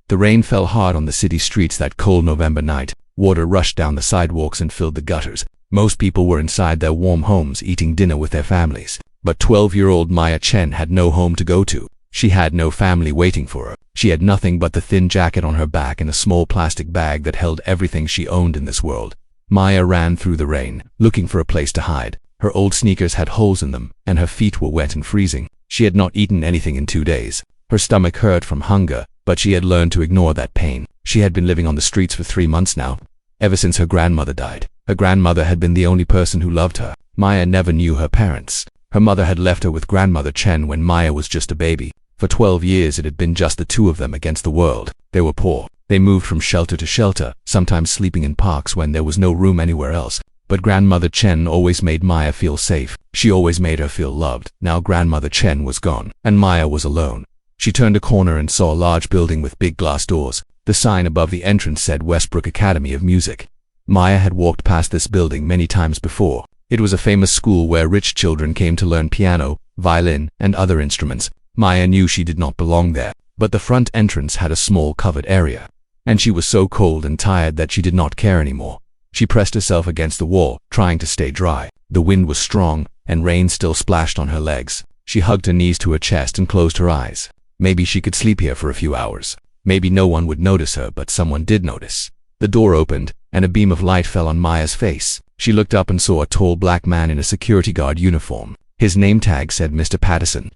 The rain fell hard on the city streets that cold November night. Water rushed down the sidewalks and filled the gutters. Most people were inside their warm homes eating dinner with their families. But 12-year-old Maya Chen had no home to go to. She had no family waiting for her. She had nothing but the thin jacket on her back and a small plastic bag that held everything she owned in this world. Maya ran through the rain, looking for a place to hide. Her old sneakers had holes in them, and her feet were wet and freezing. She had not eaten anything in 2 days. Her stomach hurt from hunger, but she had learned to ignore that pain. She had been living on the streets for 3 months now, ever since her grandmother died. Her grandmother had been the only person who loved her. Maya never knew her parents. Her mother had left her with Grandmother Chen when Maya was just a baby. For 12 years it had been just the two of them against the world. They were poor. They moved from shelter to shelter, sometimes sleeping in parks when there was no room anywhere else. But Grandmother Chen always made Maya feel safe. She always made her feel loved. Now Grandmother Chen was gone, and Maya was alone. She turned a corner and saw a large building with big glass doors. The sign above the entrance said Westbrook Academy of Music. Maya had walked past this building many times before. It was a famous school where rich children came to learn piano, violin, and other instruments. Maya knew she did not belong there, but the front entrance had a small covered area. And she was so cold and tired that she did not care anymore. She pressed herself against the wall, trying to stay dry. The wind was strong, and rain still splashed on her legs. She hugged her knees to her chest and closed her eyes. Maybe she could sleep here for a few hours. Maybe no one would notice her, but someone did notice. The door opened, and a beam of light fell on Maya's face. She looked up and saw a tall black man in a security guard uniform. His name tag said Mr. Patterson.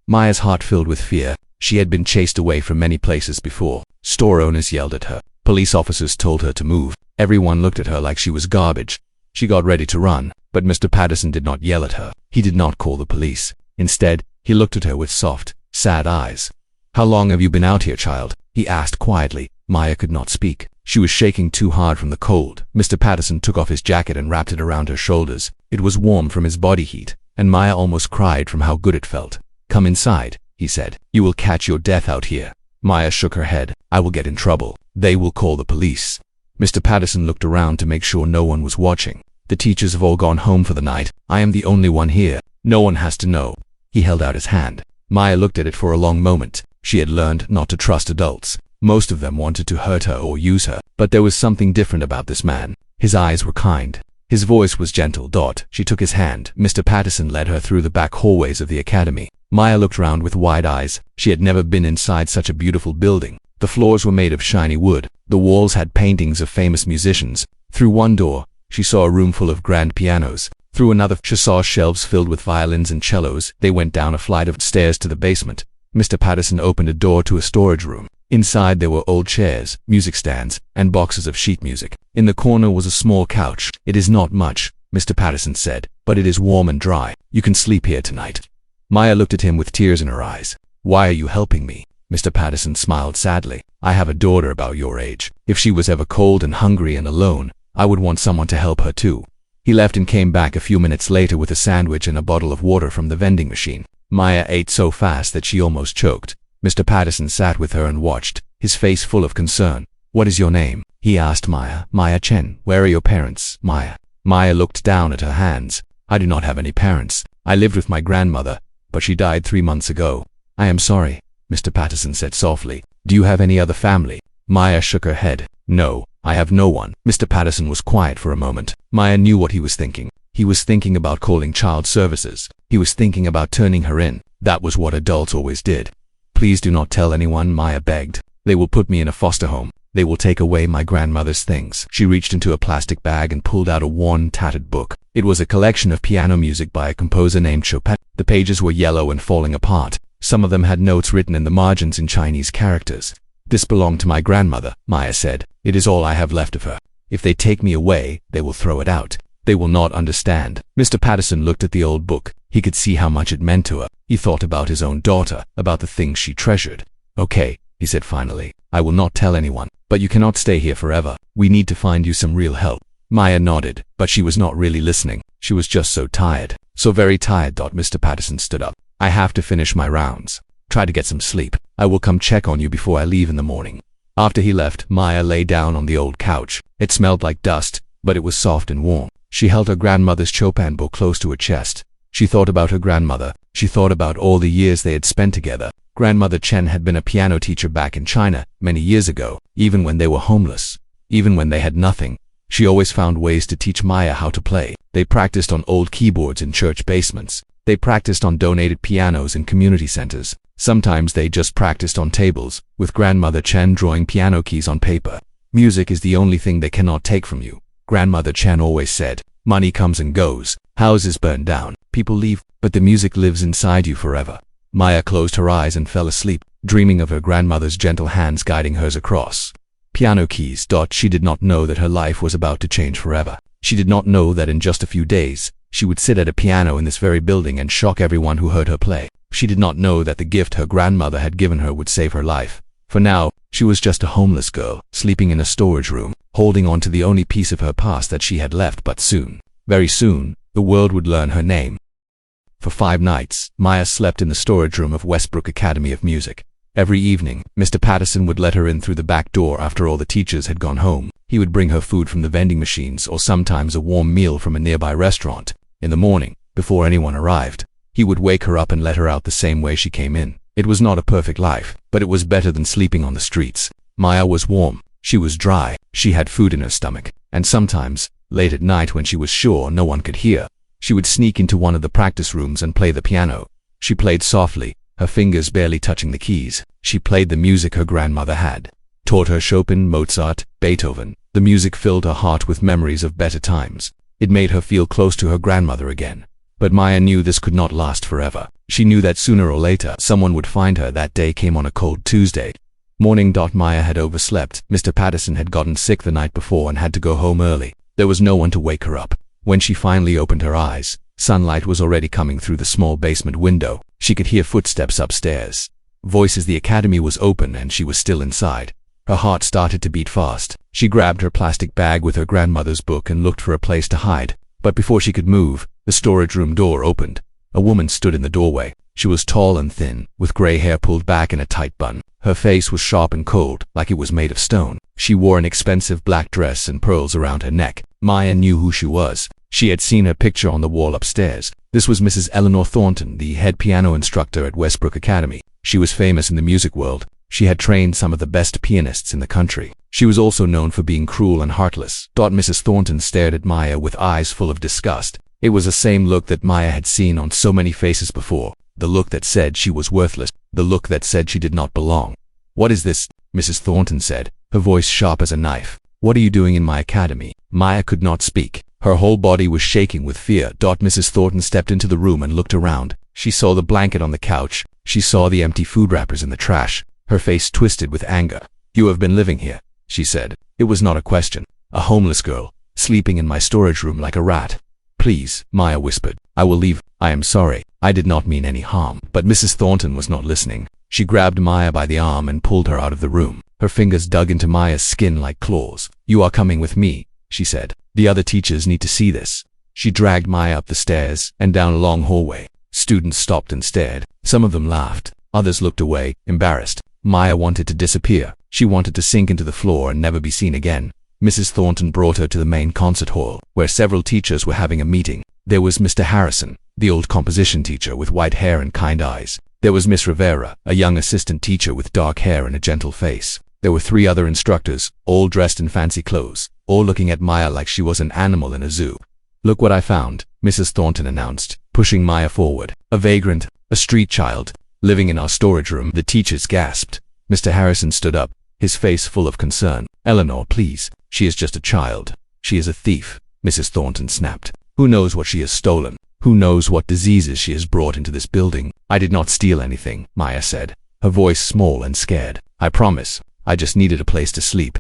Maya's heart filled with fear. She had been chased away from many places before. Store owners yelled at her. Police officers told her to move. Everyone looked at her like she was garbage. She got ready to run, but Mr. Patterson did not yell at her. He did not call the police. Instead, he looked at her with soft, sad eyes. "How long have you been out here, child?" he asked quietly. Maya could not speak. She was shaking too hard from the cold. Mr. Patterson took off his jacket and wrapped it around her shoulders. It was warm from his body heat, and Maya almost cried from how good it felt. "Come inside," he said. "You will catch your death out here." Maya shook her head. "I will get in trouble. They will call the police." Mr. Patterson looked around to make sure no one was watching. "The teachers have all gone home for the night. I am the only one here. No one has to know." He held out his hand. Maya looked at it for a long moment. She had learned not to trust adults. Most of them wanted to hurt her or use her, but there was something different about this man. His eyes were kind. His voice was gentle. She took his hand. Mr. Patterson led her through the back hallways of the academy. Maya looked round with wide eyes. She had never been inside such a beautiful building. The floors were made of shiny wood. The walls had paintings of famous musicians. Through one door, she saw a room full of grand pianos. Through another, she saw shelves filled with violins and cellos. They went down a flight of stairs to the basement. Mr. Patterson opened a door to a storage room. Inside there were old chairs, music stands, and boxes of sheet music. In the corner was a small couch. "It is not much," Mr. Patterson said, "but it is warm and dry. You can sleep here tonight." Maya looked at him with tears in her eyes. "Why are you helping me?" Mr. Patterson smiled sadly. "I have a daughter about your age. If she was ever cold and hungry and alone, I would want someone to help her too." He left and came back a few minutes later with a sandwich and a bottle of water from the vending machine. Maya ate so fast that she almost choked. Mr. Patterson sat with her and watched, his face full of concern. "What is your name?" he asked Maya. "Maya Chen. Where are your parents, Maya?" Maya looked down at her hands. "I do not have any parents. I lived with my grandmother, but she died 3 months ago." "I am sorry," Mr. Patterson said softly. "Do you have any other family?" Maya shook her head. "No, I have no one." Mr. Patterson was quiet for a moment. Maya knew what he was thinking. He was thinking about calling child services. He was thinking about turning her in. That was what adults always did. "Please do not tell anyone," Maya begged. "They will put me in a foster home. They will take away my grandmother's things." She reached into a plastic bag and pulled out a worn, tattered book. It was a collection of piano music by a composer named Chopin. The pages were yellow and falling apart. Some of them had notes written in the margins in Chinese characters. "This belonged to my grandmother," Maya said. "It is all I have left of her. If they take me away, they will throw it out. They will not understand." Mr. Patterson looked at the old book. He could see how much it meant to her. He thought about his own daughter, about the things she treasured. "Okay," he said finally. "I will not tell anyone, but you cannot stay here forever. We need to find you some real help." Maya nodded, but she was not really listening. She was just so tired. So very tired. Mr. Patterson stood up. "I have to finish my rounds. Try to get some sleep. I will come check on you before I leave in the morning." After he left, Maya lay down on the old couch. It smelled like dust, but it was soft and warm. She held her grandmother's Chopin book close to her chest. She thought about her grandmother, She thought about all the years they had spent together. Grandmother Chen had been a piano teacher back in China many years ago, even when they were homeless, even when they had nothing. She always found ways to teach Maya how to play. They practiced on old keyboards in church basements. They practiced on donated pianos in community centers. Sometimes they just practiced on tables, with Grandmother Chen drawing piano keys on paper. Music is the only thing they cannot take from you, Grandmother Chen always said. Money comes and goes, houses burn down, people leave, but the music lives inside you forever. Maya closed her eyes and fell asleep, dreaming of her grandmother's gentle hands guiding hers across piano keys. She did not know that her life was about to change forever. She did not know that in just a few days, she would sit at a piano in this very building and shock everyone who heard her play. She did not know that the gift her grandmother had given her would save her life. For now, she was just a homeless girl, sleeping in a storage room, holding on to the only piece of her past that she had left. But soon, very soon, the world would learn her name. For 5 nights, Maya slept in the storage room of Westbrook Academy of Music. Every evening, Mr. Patterson would let her in through the back door after all the teachers had gone home. He would bring her food from the vending machines or sometimes a warm meal from a nearby restaurant. In the morning, before anyone arrived, he would wake her up and let her out the same way she came in. It was not a perfect life, but it was better than sleeping on the streets. Maya was warm, she was dry, she had food in her stomach, and sometimes, late at night when she was sure no one could hear, she would sneak into one of the practice rooms and play the piano. She played softly, her fingers barely touching the keys. She played the music her grandmother had taught her: Chopin, Mozart, Beethoven. The music filled her heart with memories of better times. It made her feel close to her grandmother again. But Maya knew this could not last forever. She knew that sooner or later, someone would find her. That day came on a cold Tuesday morning. Maya had overslept. Mr. Patterson had gotten sick the night before and had to go home early. There was no one to wake her up. When she finally opened her eyes, sunlight was already coming through the small basement window. She could hear footsteps upstairs. Voices. The academy was open and she was still inside. Her heart started to beat fast. She grabbed her plastic bag with her grandmother's book and looked for a place to hide. But before she could move, the storage room door opened. A woman stood in the doorway. She was tall and thin, with gray hair pulled back in a tight bun. Her face was sharp and cold, like it was made of stone. She wore an expensive black dress and pearls around her neck. Maya knew who she was. She had seen her picture on the wall upstairs. This was Mrs. Eleanor Thornton, the head piano instructor at Westbrook Academy. She was famous in the music world. She had trained some of the best pianists in the country. She was also known for being cruel and heartless. Mrs. Thornton stared at Maya with eyes full of disgust. It was the same look that Maya had seen on so many faces before. The look that said she was worthless. The look that said she did not belong. "What is this?" Mrs. Thornton said, her voice sharp as a knife. "What are you doing in my academy?" Maya could not speak. Her whole body was shaking with fear. Mrs. Thornton stepped into the room and looked around. She saw the blanket on the couch. She saw the empty food wrappers in the trash. Her face twisted with anger. "You have been living here," she said. It was not a question. "A homeless girl, sleeping in my storage room like a rat." "Please," Maya whispered. "I will leave. I am sorry. I did not mean any harm." But Mrs. Thornton was not listening. She grabbed Maya by the arm and pulled her out of the room. Her fingers dug into Maya's skin like claws. "You are coming with me," she said. "The other teachers need to see this." She dragged Maya up the stairs and down a long hallway. Students stopped and stared. Some of them laughed. Others looked away, embarrassed. Maya wanted to disappear. She wanted to sink into the floor and never be seen again. Mrs. Thornton brought her to the main concert hall, where several teachers were having a meeting. There was Mr. Harrison, the old composition teacher with white hair and kind eyes. There was Miss Rivera, a young assistant teacher with dark hair and a gentle face. There were 3 other instructors, all dressed in fancy clothes, all looking at Maya like she was an animal in a zoo. "Look what I found," Mrs. Thornton announced, pushing Maya forward. "A vagrant, a street child, living in our storage room." The teachers gasped. Mr. Harrison stood up, his face full of concern. "Eleanor, please. She is just a child." "She is a thief," Mrs. Thornton snapped. "Who knows what she has stolen? Who knows what diseases she has brought into this building?" "I did not steal anything," Maya said, her voice small and scared. "I promise. I just needed a place to sleep."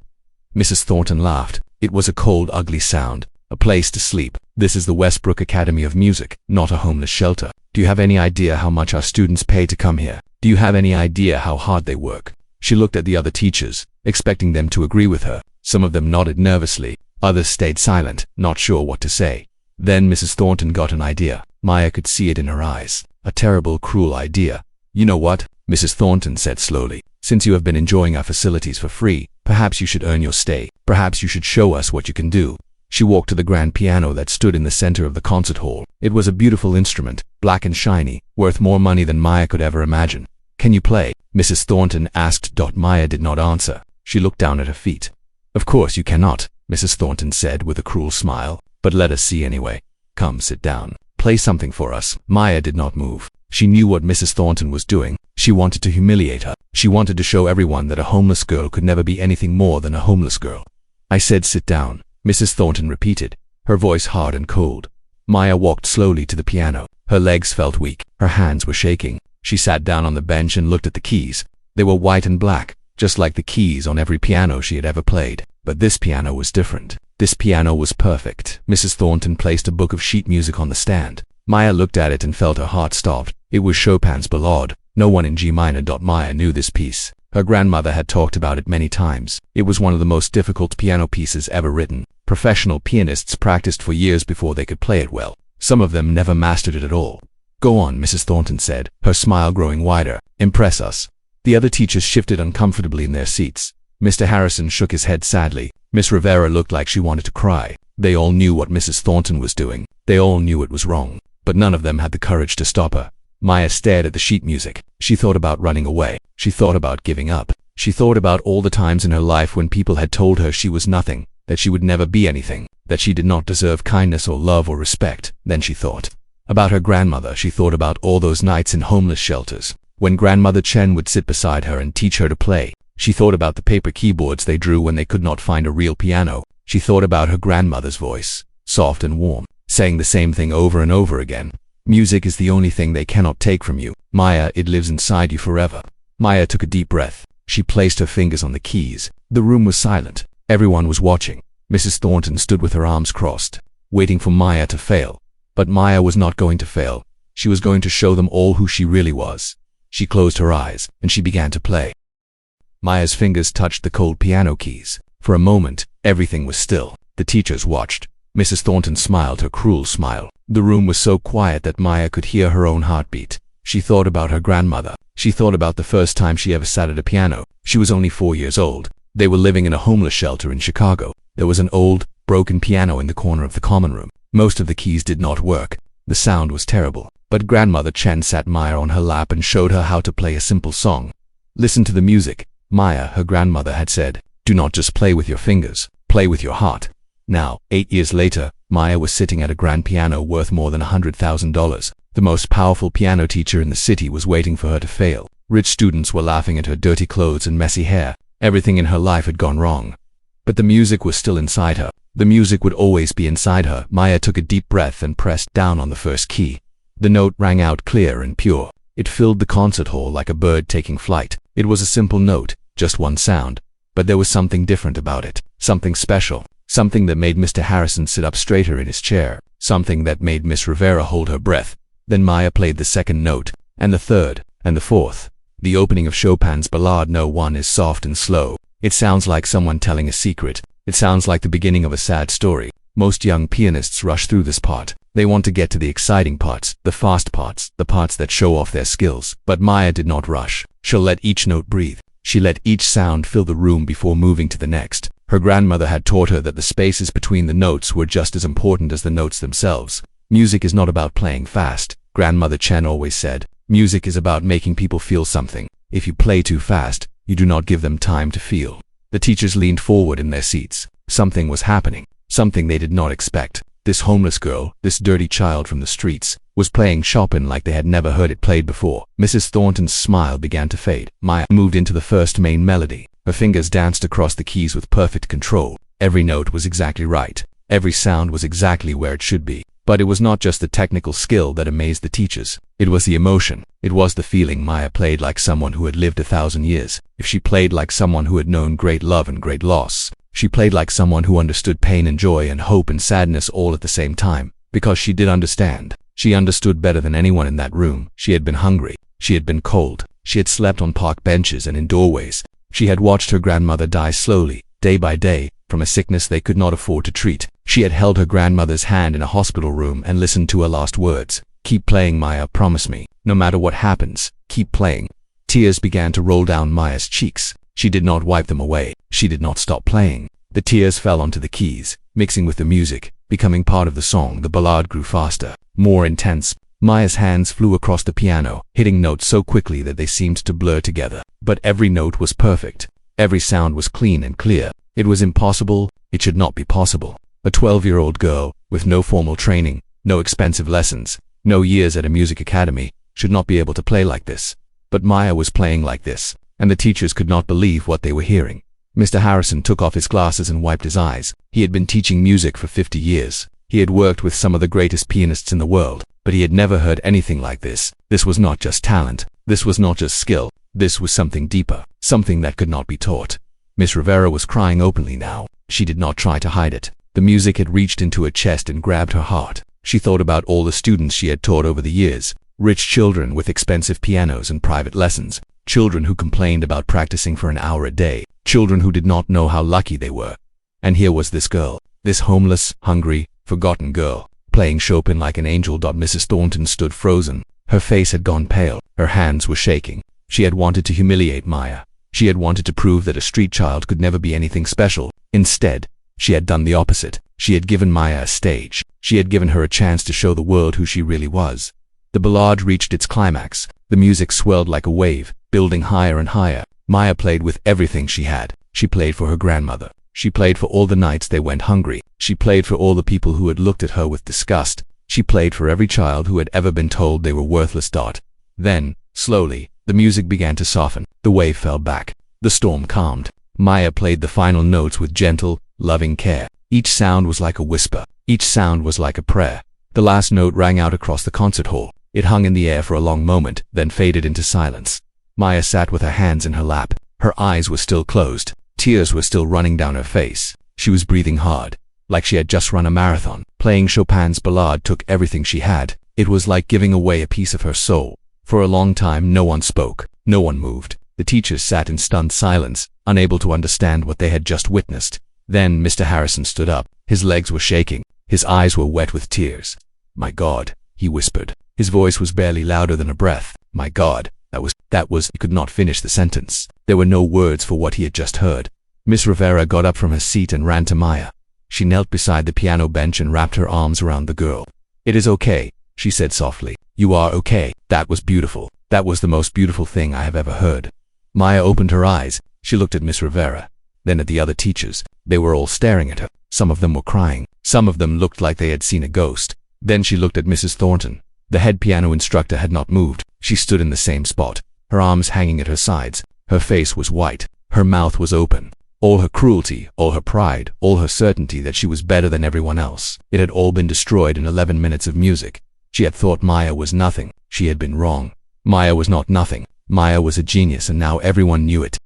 Mrs. Thornton laughed. It was a cold, ugly sound. "A place to sleep. This is the Westbrook Academy of Music, not a homeless shelter. Do you have any idea how much our students pay to come here? Do you have any idea how hard they work?" She looked at the other teachers, expecting them to agree with her. Some of them nodded nervously. Others stayed silent, not sure what to say. Then Mrs. Thornton got an idea. Maya could see it in her eyes. A terrible, cruel idea. "You know what?" Mrs. Thornton said slowly. "Since you have been enjoying our facilities for free, perhaps you should earn your stay. Perhaps you should show us what you can do." She walked to the grand piano that stood in the center of the concert hall. It was a beautiful instrument, black and shiny, worth more money than Maya could ever imagine. "Can you play?" Mrs. Thornton asked. Maya did not answer. She looked down at her feet. "Of course you cannot," Mrs. Thornton said with a cruel smile, "but let us see anyway. Come, sit down. Play something for us." Maya did not move. She knew what Mrs. Thornton was doing. She wanted to humiliate her. She wanted to show everyone that a homeless girl could never be anything more than a homeless girl. "I said sit down," Mrs. Thornton repeated, her voice hard and cold. Maya walked slowly to the piano. Her legs felt weak. Her hands were shaking. She sat down on the bench and looked at the keys. They were white and black, just like the keys on every piano she had ever played. But this piano was different. This piano was perfect. Mrs. Thornton placed a book of sheet music on the stand. Maya looked at it and felt her heart stop. It was Chopin's Ballade. No one in G minor. Maya knew this piece. Her grandmother had talked about it many times. It was one of the most difficult piano pieces ever written. Professional pianists practiced for years before they could play it well. Some of them never mastered it at all. "Go on," Mrs. Thornton said, her smile growing wider. "Impress us." The other teachers shifted uncomfortably in their seats. Mr. Harrison shook his head sadly. Miss Rivera looked like she wanted to cry. They all knew what Mrs. Thornton was doing. They all knew it was wrong. But none of them had the courage to stop her. Maya stared at the sheet music. She thought about running away. She thought about giving up. She thought about all the times in her life when people had told her she was nothing, that she would never be anything, that she did not deserve kindness or love or respect. Then she thought about her grandmother. She thought about all those nights in homeless shelters, when Grandmother Chen would sit beside her and teach her to play. She thought about the paper keyboards they drew when they could not find a real piano. She thought about her grandmother's voice, soft and warm, saying the same thing over and over again. "Music is the only thing they cannot take from you. Maya, it lives inside you forever." Maya took a deep breath. She placed her fingers on the keys. The room was silent. Everyone was watching. Mrs. Thornton stood with her arms crossed, waiting for Maya to fail. But Maya was not going to fail. She was going to show them all who she really was. She closed her eyes, and she began to play. Maya's fingers touched the cold piano keys. For a moment, everything was still. The teachers watched. Mrs. Thornton smiled her cruel smile. The room was so quiet that Maya could hear her own heartbeat. She thought about her grandmother. She thought about the first time she ever sat at a piano. She was only 4 years old. They were living in a homeless shelter in Chicago. There was an old, broken piano in the corner of the common room. Most of the keys did not work. The sound was terrible. But Grandmother Chen sat Maya on her lap and showed her how to play a simple song. "Listen to the music." Maya, her grandmother, had said, "Do not just play with your fingers. Play with your heart." Now, 8 years later, Maya was sitting at a grand piano worth more than $100,000. The most powerful piano teacher in the city was waiting for her to fail. Rich students were laughing at her dirty clothes and messy hair. Everything in her life had gone wrong. But the music was still inside her. The music would always be inside her. Maya took a deep breath and pressed down on the first key. The note rang out clear and pure. It filled the concert hall like a bird taking flight. It was a simple note, just one sound. But there was something different about it. Something special. Something that made Mr. Harrison sit up straighter in his chair. Something that made Miss Rivera hold her breath. Then Maya played the second note, and the third, and the fourth. The opening of Chopin's Ballade No. 1 is soft and slow. It sounds like someone telling a secret. It sounds like the beginning of a sad story. Most young pianists rush through this part. They want to get to the exciting parts, the fast parts, the parts that show off their skills. But Maya did not rush. She let each note breathe. She let each sound fill the room before moving to the next. Her grandmother had taught her that the spaces between the notes were just as important as the notes themselves. Music is not about playing fast. Grandmother Chen always said, music is about making people feel something. If you play too fast, you do not give them time to feel. The teachers leaned forward in their seats. Something was happening. Something they did not expect. This homeless girl, this dirty child from the streets, was playing Chopin like they had never heard it played before. Mrs. Thornton's smile began to fade. Maya moved into the first main melody. Her fingers danced across the keys with perfect control. Every note was exactly right. Every sound was exactly where it should be. But it was not just the technical skill that amazed the teachers. It was the emotion. It was the feeling. Maya played like someone who had lived 1,000 years. If she played like someone who had known great love and great loss, she played like someone who understood pain and joy and hope and sadness all at the same time. Because she did understand. She understood better than anyone in that room. She had been hungry. She had been cold. She had slept on park benches and in doorways. She had watched her grandmother die slowly, day by day, from a sickness they could not afford to treat. She had held her grandmother's hand in a hospital room and listened to her last words. "Keep playing, Maya, promise me. No matter what happens, keep playing." Tears began to roll down Maya's cheeks. She did not wipe them away. She did not stop playing. The tears fell onto the keys. mixing with the music, becoming part of the song. The ballad grew faster, more intense. Maya's hands flew across the piano, hitting notes so quickly that they seemed to blur together. But every note was perfect. Every sound was clean and clear. It was impossible. It should not be possible. A 12-year-old girl, with no formal training, no expensive lessons, no years at a music academy, should not be able to play like this. But Maya was playing like this, and the teachers could not believe what they were hearing. Mr. Harrison took off his glasses and wiped his eyes. He had been teaching music for 50 years. He had worked with some of the greatest pianists in the world, but he had never heard anything like this. This was not just talent. This was not just skill. This was something deeper, something that could not be taught. Miss Rivera was crying openly now. She did not try to hide it. The music had reached into her chest and grabbed her heart. She thought about all the students she had taught over the years, rich children with expensive pianos and private lessons, children who complained about practicing for an hour a day, children who did not know how lucky they were. And here was this girl, this homeless, hungry, forgotten girl, playing Chopin like an angel. Mrs. Thornton stood frozen. Her face had gone pale. Her hands were shaking. She had wanted to humiliate Maya. She had wanted to prove that a street child could never be anything special. Instead, she had done the opposite. She had given Maya a stage. She had given her a chance to show the world who she really was. The ballad reached its climax. The music swelled like a wave, building higher and higher. Maya played with everything she had. She played for her grandmother. She played for all the nights they went hungry. She played for all the people who had looked at her with disgust. She played for every child who had ever been told they were worthless. Then, slowly, the music began to soften. The wave fell back. The storm calmed. Maya played the final notes with gentle, loving care. Each sound was like a whisper. Each sound was like a prayer. The last note rang out across the concert hall. It hung in the air for a long moment, then faded into silence. Maya sat with her hands in her lap. Her eyes were still closed. Tears were still running down her face. She was breathing hard, like she had just run a marathon. Playing Chopin's ballad took everything she had. It was like giving away a piece of her soul. For a long time, no one spoke. No one moved. The teachers sat in stunned silence, unable to understand what they had just witnessed. Then Mr. Harrison stood up. His legs were shaking. His eyes were wet with tears. "My God," he whispered. His voice was barely louder than a breath. "My God, that was." He could not finish the sentence. There were no words for what he had just heard. Miss Rivera got up from her seat and ran to Maya. She knelt beside the piano bench and wrapped her arms around the girl. "It is okay," she said softly. "You are okay." "That was beautiful. That was the most beautiful thing I have ever heard." Maya opened her eyes. She looked at Miss Rivera, then at the other teachers. They were all staring at her. Some of them were crying. Some of them looked like they had seen a ghost. Then she looked at Mrs. Thornton. The head piano instructor had not moved. She stood in the same spot, her arms hanging at her sides. Her face was white. Her mouth was open. All her cruelty, all her pride, all her certainty that she was better than everyone else. It had all been destroyed in 11 minutes of music. She had thought Maya was nothing. She had been wrong. Maya was not nothing. Maya was a genius, and now everyone knew it.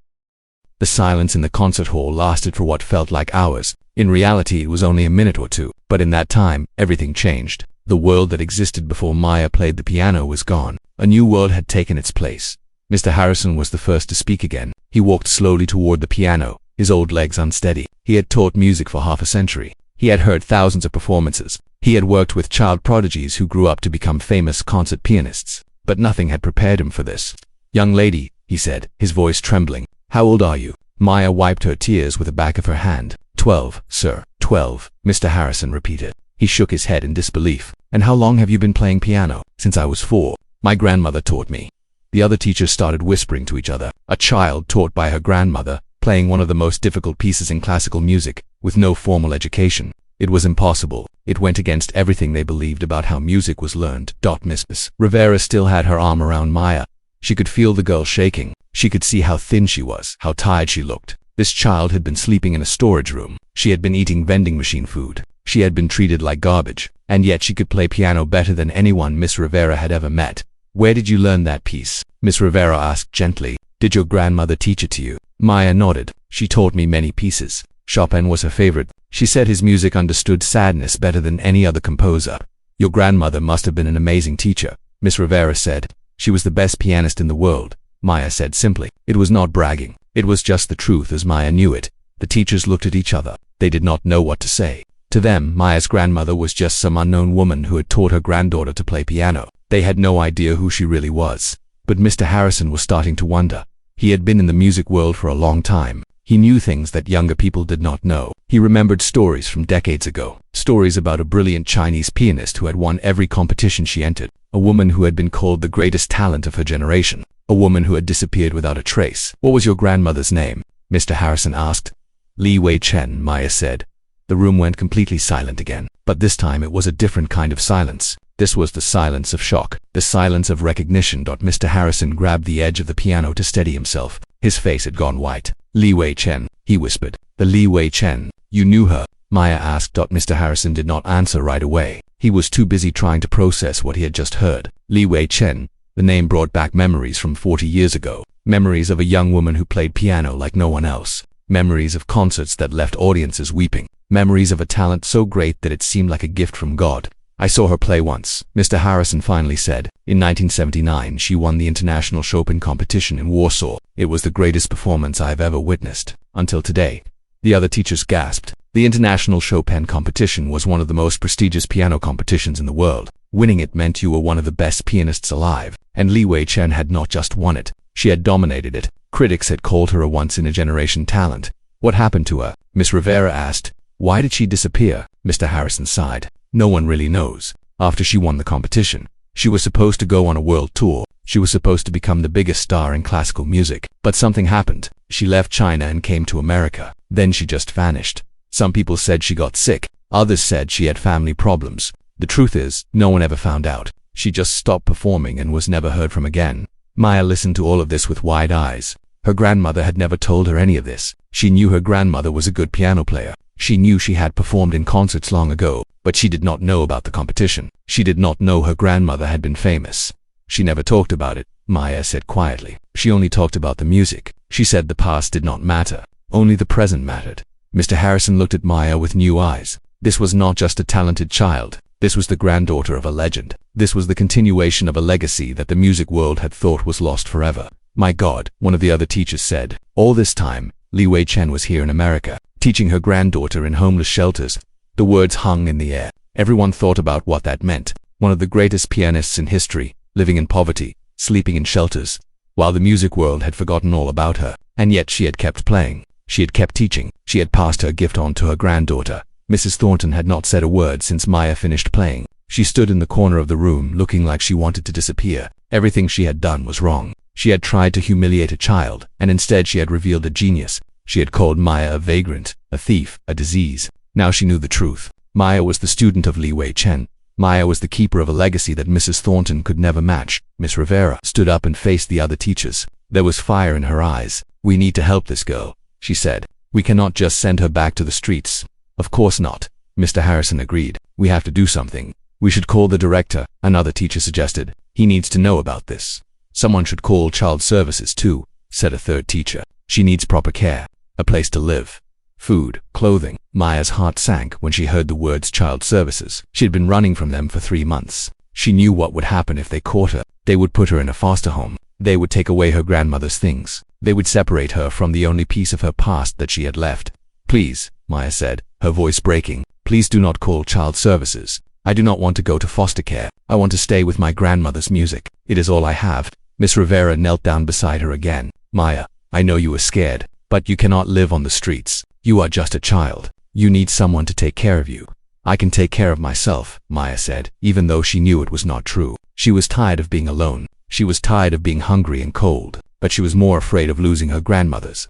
The silence in the concert hall lasted for what felt like hours. In reality, it was only a minute or two. But in that time, everything changed. The world that existed before Maya played the piano was gone. A new world had taken its place. Mr. Harrison was the first to speak again. He walked slowly toward the piano, his old legs unsteady. He had taught music for half a century. He had heard thousands of performances. He had worked with child prodigies who grew up to become famous concert pianists. But nothing had prepared him for this. "Young lady," he said, his voice trembling, "how old are you?" Maya wiped her tears with the back of her hand. 12, sir." 12, Mr. Harrison repeated. He shook his head in disbelief. "And how long have you been playing piano?" "Since I was 4. My grandmother taught me." The other teachers started whispering to each other. A child taught by her grandmother, playing one of the most difficult pieces in classical music, with no formal education. It was impossible. It went against everything they believed about how music was learned. Miss Rivera still had her arm around Maya. She could feel the girl shaking. She could see how thin she was, how tired she looked. This child had been sleeping in a storage room. She had been eating vending machine food. She had been treated like garbage. And yet she could play piano better than anyone Miss Rivera had ever met. "Where did you learn that piece?" Miss Rivera asked gently. "Did your grandmother teach it to you?" Maya nodded. "She taught me many pieces. Chopin was her favorite. She said his music understood sadness better than any other composer." "Your grandmother must have been an amazing teacher," Miss Rivera said. "She was the best pianist in the world," Maya said simply. It was not bragging. It was just the truth as Maya knew it. The teachers looked at each other. They did not know what to say. To them, Maya's grandmother was just some unknown woman who had taught her granddaughter to play piano. They had no idea who she really was. But Mr. Harrison was starting to wonder. He had been in the music world for a long time. He knew things that younger people did not know. He remembered stories from decades ago, stories about a brilliant Chinese pianist who had won every competition she entered, a woman who had been called the greatest talent of her generation, a woman who had disappeared without a trace. "What was your grandmother's name?" Mr. Harrison asked. "Li Wei Chen," Maya said. The room went completely silent again, but this time it was a different kind of silence. This was the silence of shock, the silence of recognition. Mr. Harrison grabbed the edge of the piano to steady himself. His face had gone white. "Li Wei Chen," he whispered. "The Li Wei Chen. You knew her?" Maya asked. Mr. Harrison did not answer right away. He was too busy trying to process what he had just heard. Li Wei Chen. The name brought back memories from 40 years ago. Memories of a young woman who played piano like no one else. Memories of concerts that left audiences weeping. Memories of a talent so great that it seemed like a gift from God. "I saw her play once," Mr. Harrison finally said. "In 1979, she won the International Chopin competition in Warsaw. It was the greatest performance I have ever witnessed. Until today." The other teachers gasped. The International Chopin competition was one of the most prestigious piano competitions in the world. Winning it meant you were one of the best pianists alive. And Li Wei Chen had not just won it, she had dominated it. Critics had called her a once-in-a-generation talent. "What happened to her?" Miss Rivera asked. "Why did she disappear?" Mr. Harrison sighed. "No one really knows. After she won the competition, she was supposed to go on a world tour. She was supposed to become the biggest star in classical music. But something happened. She left China and came to America. Then she just vanished. Some people said she got sick. Others said she had family problems. The truth is, no one ever found out. She just stopped performing and was never heard from again." Maya listened to all of this with wide eyes. Her grandmother had never told her any of this. She knew her grandmother was a good piano player. She knew she had performed in concerts long ago, but she did not know about the competition. She did not know her grandmother had been famous. "She never talked about it," Maya said quietly. "She only talked about the music. She said the past did not matter. Only the present mattered." Mr. Harrison looked at Maya with new eyes. This was not just a talented child. This was the granddaughter of a legend. This was the continuation of a legacy that the music world had thought was lost forever. "My God," one of the other teachers said. "All this time, Li Wei Chen was here in America, teaching her granddaughter in homeless shelters." The words hung in the air. Everyone thought about what that meant. One of the greatest pianists in history, living in poverty, sleeping in shelters, while the music world had forgotten all about her. And yet she had kept playing. She had kept teaching. She had passed her gift on to her granddaughter. Mrs. Thornton had not said a word since Maya finished playing. She stood in the corner of the room looking like she wanted to disappear. Everything she had done was wrong. She had tried to humiliate a child, and instead she had revealed a genius. She had called Maya a vagrant, a thief, a disease. Now she knew the truth. Maya was the student of Li Wei Chen. Maya was the keeper of a legacy that Mrs. Thornton could never match. Miss Rivera stood up and faced the other teachers. There was fire in her eyes. "We need to help this girl," she said. "We cannot just send her back to the streets." "Of course not," Mr. Harrison agreed. "We have to do something. We should call the director," another teacher suggested. "He needs to know about this." "Someone should call child services too," said a third teacher. "She needs proper care, a place to live, food, clothing." Maya's heart sank when she heard the words child services. She had been running from them for 3 months. She knew what would happen if they caught her. They would put her in a foster home. They would take away her grandmother's things. They would separate her from the only piece of her past that she had left. "Please," Maya said, her voice breaking, "please do not call child services. I do not want to go to foster care. I want to stay with my grandmother's music. It is all I have." Miss Rivera knelt down beside her again. "Maya, I know you were scared, but you cannot live on the streets. You are just a child. You need someone to take care of you." "I can take care of myself," Maya said, even though she knew it was not true. She was tired of being alone. She was tired of being hungry and cold, but she was more afraid of losing her grandmother's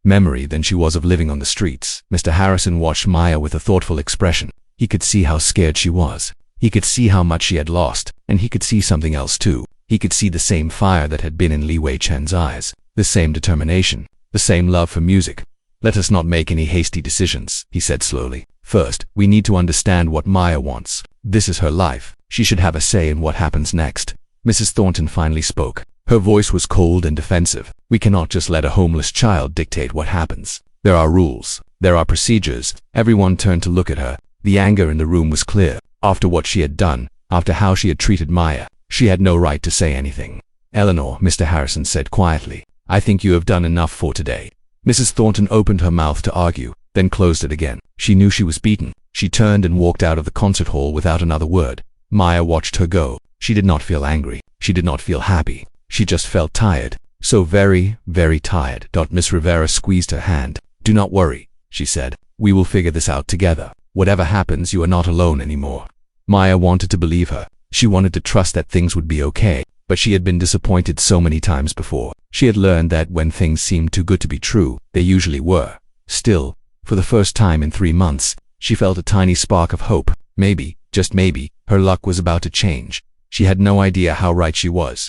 memory than she was of living on the streets. Mr. Harrison watched Maya with a thoughtful expression. He could see how scared she was. He could see how much she had lost, and he could see something else too. He could see the same fire that had been in Li Wei Chen's eyes, the same determination, the same love for music. "Let us not make any hasty decisions," he said slowly. "First, we need to understand what Maya wants. This is her life. She should have a say in what happens next." Mrs. Thornton finally spoke. Her voice was cold and defensive. "We cannot just let a homeless child dictate what happens. There are rules. There are procedures." Everyone turned to look at her. The anger in the room was clear. After what she had done, after how she had treated Maya, she had no right to say anything. "Eleanor," Mr. Harrison said quietly, "I think you have done enough for today." Mrs. Thornton opened her mouth to argue, then closed it again. She knew she was beaten. She turned and walked out of the concert hall without another word. Maya watched her go. She did not feel angry. She did not feel happy. She just felt tired. So very, very tired. Miss Rivera squeezed her hand. Do not worry, she said. We will figure this out together. Whatever happens, you are not alone anymore. Maya wanted to believe her. She wanted to trust that things would be okay, but she had been disappointed so many times before. She had learned that when things seemed too good to be true, they usually were. Still, for the first time in 3 months, she felt a tiny spark of hope. Maybe, just maybe, her luck was about to change. She had no idea how right she was.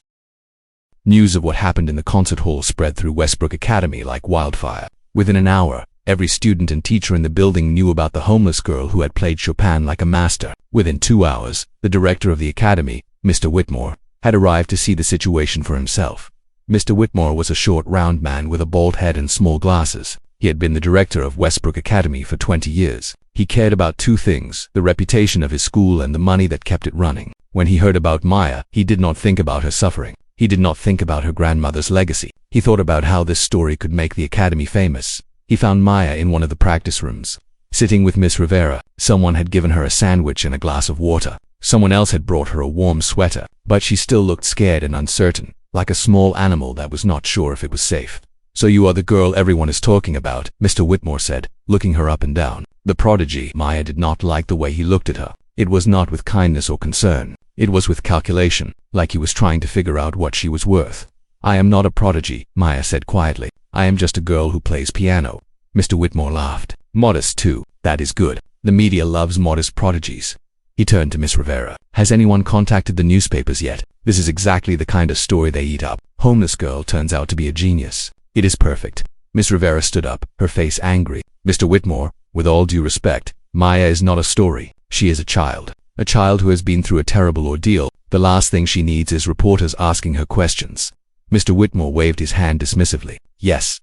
News of what happened in the concert hall spread through Westbrook Academy like wildfire. Within an hour, every student and teacher in the building knew about the homeless girl who had played Chopin like a master. Within 2 hours, the director of the academy, Mr. Whitmore, had arrived to see the situation for himself. Mr. Whitmore was a short, round man with a bald head and small glasses. He had been the director of Westbrook Academy for 20 years. He cared about 2 things, the reputation of his school and the money that kept it running. When he heard about Maya, he did not think about her suffering. He did not think about her grandmother's legacy. He thought about how this story could make the academy famous. He found Maya in one of the practice rooms, sitting with Miss Rivera. Someone had given her a sandwich and a glass of water. Someone else had brought her a warm sweater, but she still looked scared and uncertain, like a small animal that was not sure if it was safe. So you are the girl everyone is talking about, Mr. Whitmore said, looking her up and down. The prodigy. Maya did not like the way he looked at her. It was not with kindness or concern. It was with calculation, like he was trying to figure out what she was worth. I am not a prodigy, Maya said quietly. I am just a girl who plays piano. Mr. Whitmore laughed. Modest too. That is good. The media loves modest prodigies. He turned to Miss Rivera. Has anyone contacted the newspapers yet? This is exactly the kind of story they eat up. Homeless girl turns out to be a genius. It is perfect. Miss Rivera stood up, her face angry. Mr. Whitmore, with all due respect, Maya is not a story. She is a child. A child who has been through a terrible ordeal. The last thing she needs is reporters asking her questions. Mr. Whitmore waved his hand dismissively. Yes,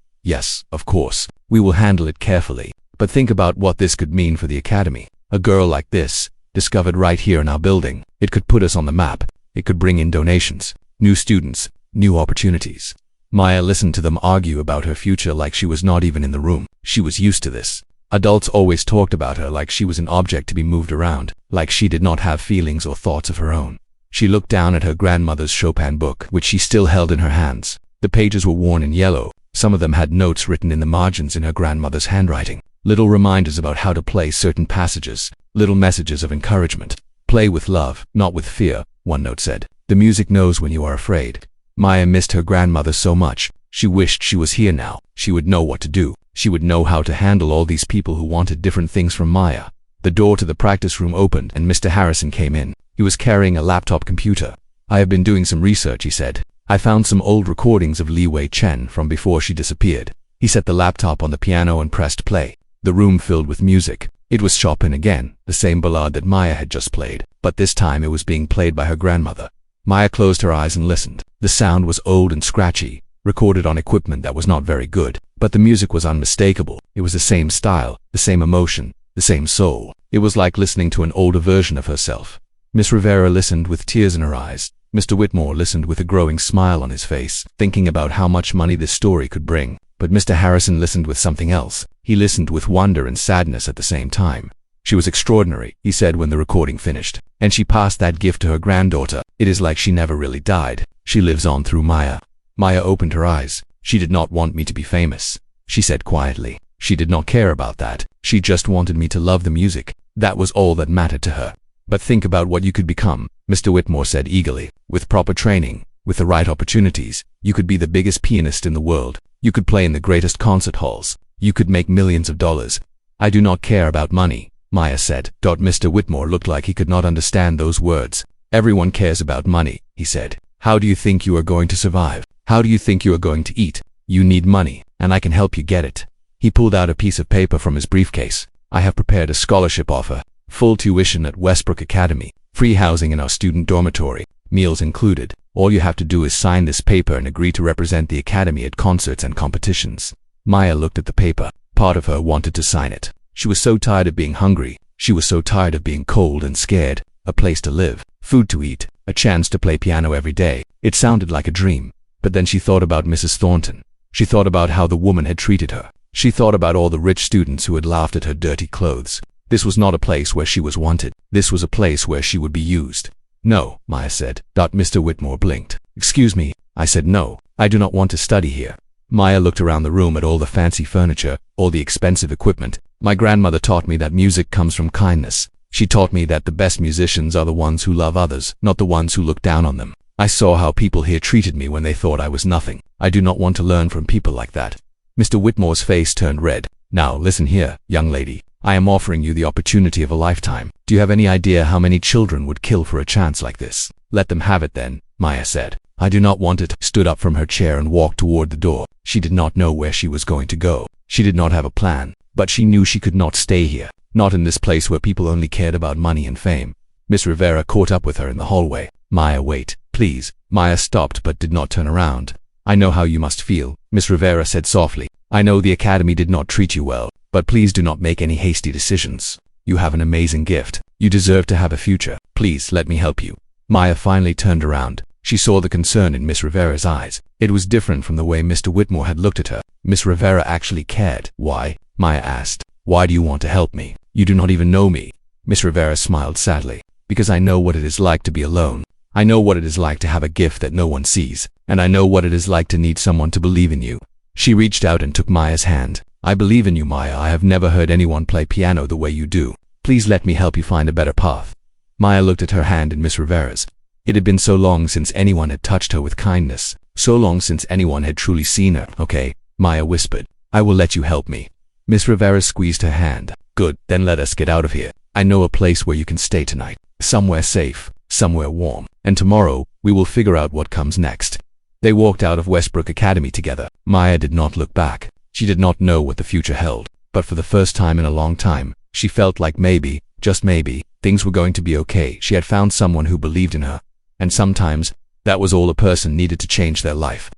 of course. We will handle it carefully. But think about what this could mean for the academy. A girl like this, discovered right here in our building. It could put us on the map. It could bring in donations, new students, new opportunities. Maya listened to them argue about her future like she was not even in the room. She was used to this. Adults always talked about her like she was an object to be moved around, like she did not have feelings or thoughts of her own. She looked down at her grandmother's Chopin book, which she still held in her hands. The pages were worn and yellow. Some of them had notes written in the margins in her grandmother's handwriting. Little reminders about how to play certain passages, little messages of encouragement. Play with love, not with fear, one note said. The music knows when you are afraid. Maya missed her grandmother so much. She wished she was here now. She would know what to do. She would know how to handle all these people who wanted different things from Maya. The door to the practice room opened and Mr. Harrison came in. He was carrying a laptop computer. I have been doing some research, he said. I found some old recordings of Li Wei Chen from before she disappeared. He set the laptop on the piano and pressed play. The room filled with music. It was Chopin again, the same ballade that Maya had just played, but this time it was being played by her grandmother. Maya closed her eyes and listened. The sound was old and scratchy, recorded on equipment that was not very good, but the music was unmistakable. It was the same style, the same emotion, the same soul. It was like listening to an older version of herself. Miss Rivera listened with tears in her eyes. Mr. Whitmore listened with a growing smile on his face, thinking about how much money this story could bring. But Mr. Harrison listened with something else. He listened with wonder and sadness at the same time. She was extraordinary, he said when the recording finished. And she passed that gift to her granddaughter. It is like she never really died. She lives on through Maya. Maya opened her eyes. She did not want me to be famous, she said quietly. She did not care about that. She just wanted me to love the music. That was all that mattered to her. But think about what you could become, Mr. Whitmore said eagerly. With proper training, with the right opportunities, you could be the biggest pianist in the world. You could play in the greatest concert halls. You could make millions of dollars. I do not care about money, Maya said. Mr. Whitmore looked like he could not understand those words. Everyone cares about money, he said. How do you think you are going to survive? How do you think you are going to eat? You need money, and I can help you get it. He pulled out a piece of paper from his briefcase. I have prepared a scholarship offer. Full tuition at Westbrook Academy. Free housing in our student dormitory. Meals included. All you have to do is sign this paper and agree to represent the academy at concerts and competitions. Maya looked at the paper. Part of her wanted to sign it. She was so tired of being hungry. She was so tired of being cold and scared. A place to live. Food to eat. A chance to play piano every day. It sounded like a dream. But then she thought about Mrs. Thornton. She thought about how the woman had treated her. She thought about all the rich students who had laughed at her dirty clothes. This was not a place where she was wanted. This was a place where she would be used. No, Maya said. Mr. Whitmore blinked. Excuse me, I said no, I do not want to study here. Maya looked around the room at all the fancy furniture, all the expensive equipment. My grandmother taught me that music comes from kindness. She taught me that the best musicians are the ones who love others, not the ones who look down on them. I saw how people here treated me when they thought I was nothing. I do not want to learn from people like that. Mr. Whitmore's face turned red. Now listen here, young lady. I am offering you the opportunity of a lifetime. Do you have any idea how many children would kill for a chance like this? Let them have it then, Maya said. I do not want it. Stood up from her chair and walked toward the door. She did not know where she was going to go. She did not have a plan, but she knew she could not stay here. Not in this place where people only cared about money and fame. Miss Rivera caught up with her in the hallway. Maya, wait, please. Maya stopped but did not turn around. I know how you must feel, Miss Rivera said softly. I know the academy did not treat you well, but please do not make any hasty decisions. You have an amazing gift. You deserve to have a future. Please let me help you. Maya finally turned around. She saw the concern in Miss Rivera's eyes. It was different from the way Mr. Whitmore had looked at her. Miss Rivera actually cared. Why? Maya asked. Why do you want to help me? You do not even know me. Miss Rivera smiled sadly. Because I know what it is like to be alone. I know what it is like to have a gift that no one sees. And I know what it is like to need someone to believe in you. She reached out and took Maya's hand. I believe in you, Maya. I have never heard anyone play piano the way you do. Please let me help you find a better path. Maya looked at her hand in Miss Rivera's. It had been so long since anyone had touched her with kindness. So long since anyone had truly seen her. Okay, Maya whispered. I will let you help me. Miss Rivera squeezed her hand. Good, then let us get out of here. I know a place where you can stay tonight. Somewhere safe, somewhere warm. And tomorrow, we will figure out what comes next. They walked out of Westbrook Academy together. Maya did not look back. She did not know what the future held. But for the first time in a long time, she felt like maybe, just maybe, things were going to be okay. She had found someone who believed in her. And sometimes, that was all a person needed to change their life.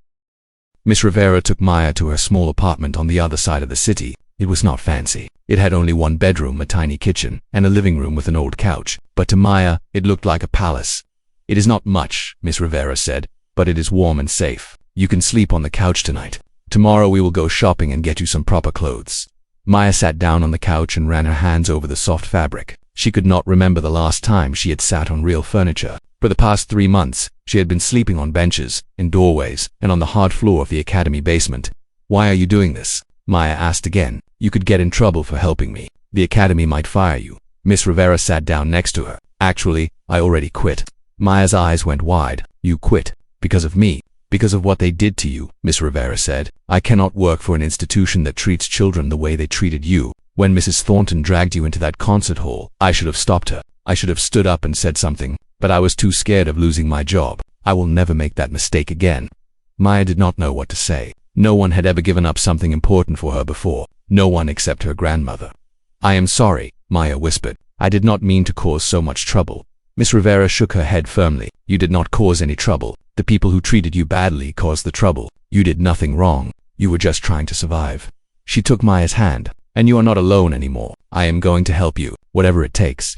Miss Rivera took Maya to her small apartment on the other side of the city. It was not fancy. It had only one bedroom, a tiny kitchen, and a living room with an old couch. But to Maya, it looked like a palace. It is not much, Miss Rivera said, but it is warm and safe. You can sleep on the couch tonight. Tomorrow we will go shopping and get you some proper clothes. Maya sat down on the couch and ran her hands over the soft fabric. She could not remember the last time she had sat on real furniture. For the past 3 months, she had been sleeping on benches, in doorways, and on the hard floor of the academy basement. Why are you doing this? Maya asked again. You could get in trouble for helping me. The academy might fire you. Miss Rivera sat down next to her. Actually, I already quit. Maya's eyes went wide. You quit? Because of me? Because of what they did to you, Miss Rivera said. I cannot work for an institution that treats children the way they treated you. When Mrs. Thornton dragged you into that concert hall, I should have stopped her. I should have stood up and said something. But I was too scared of losing my job. I will never make that mistake again. Maya did not know what to say. No one had ever given up something important for her before. No one except her grandmother. I am sorry, Maya whispered. I did not mean to cause so much trouble. Miss Rivera shook her head firmly. You did not cause any trouble. The people who treated you badly caused the trouble. You did nothing wrong. You were just trying to survive. She took Maya's hand. And you are not alone anymore. I am going to help you, whatever it takes.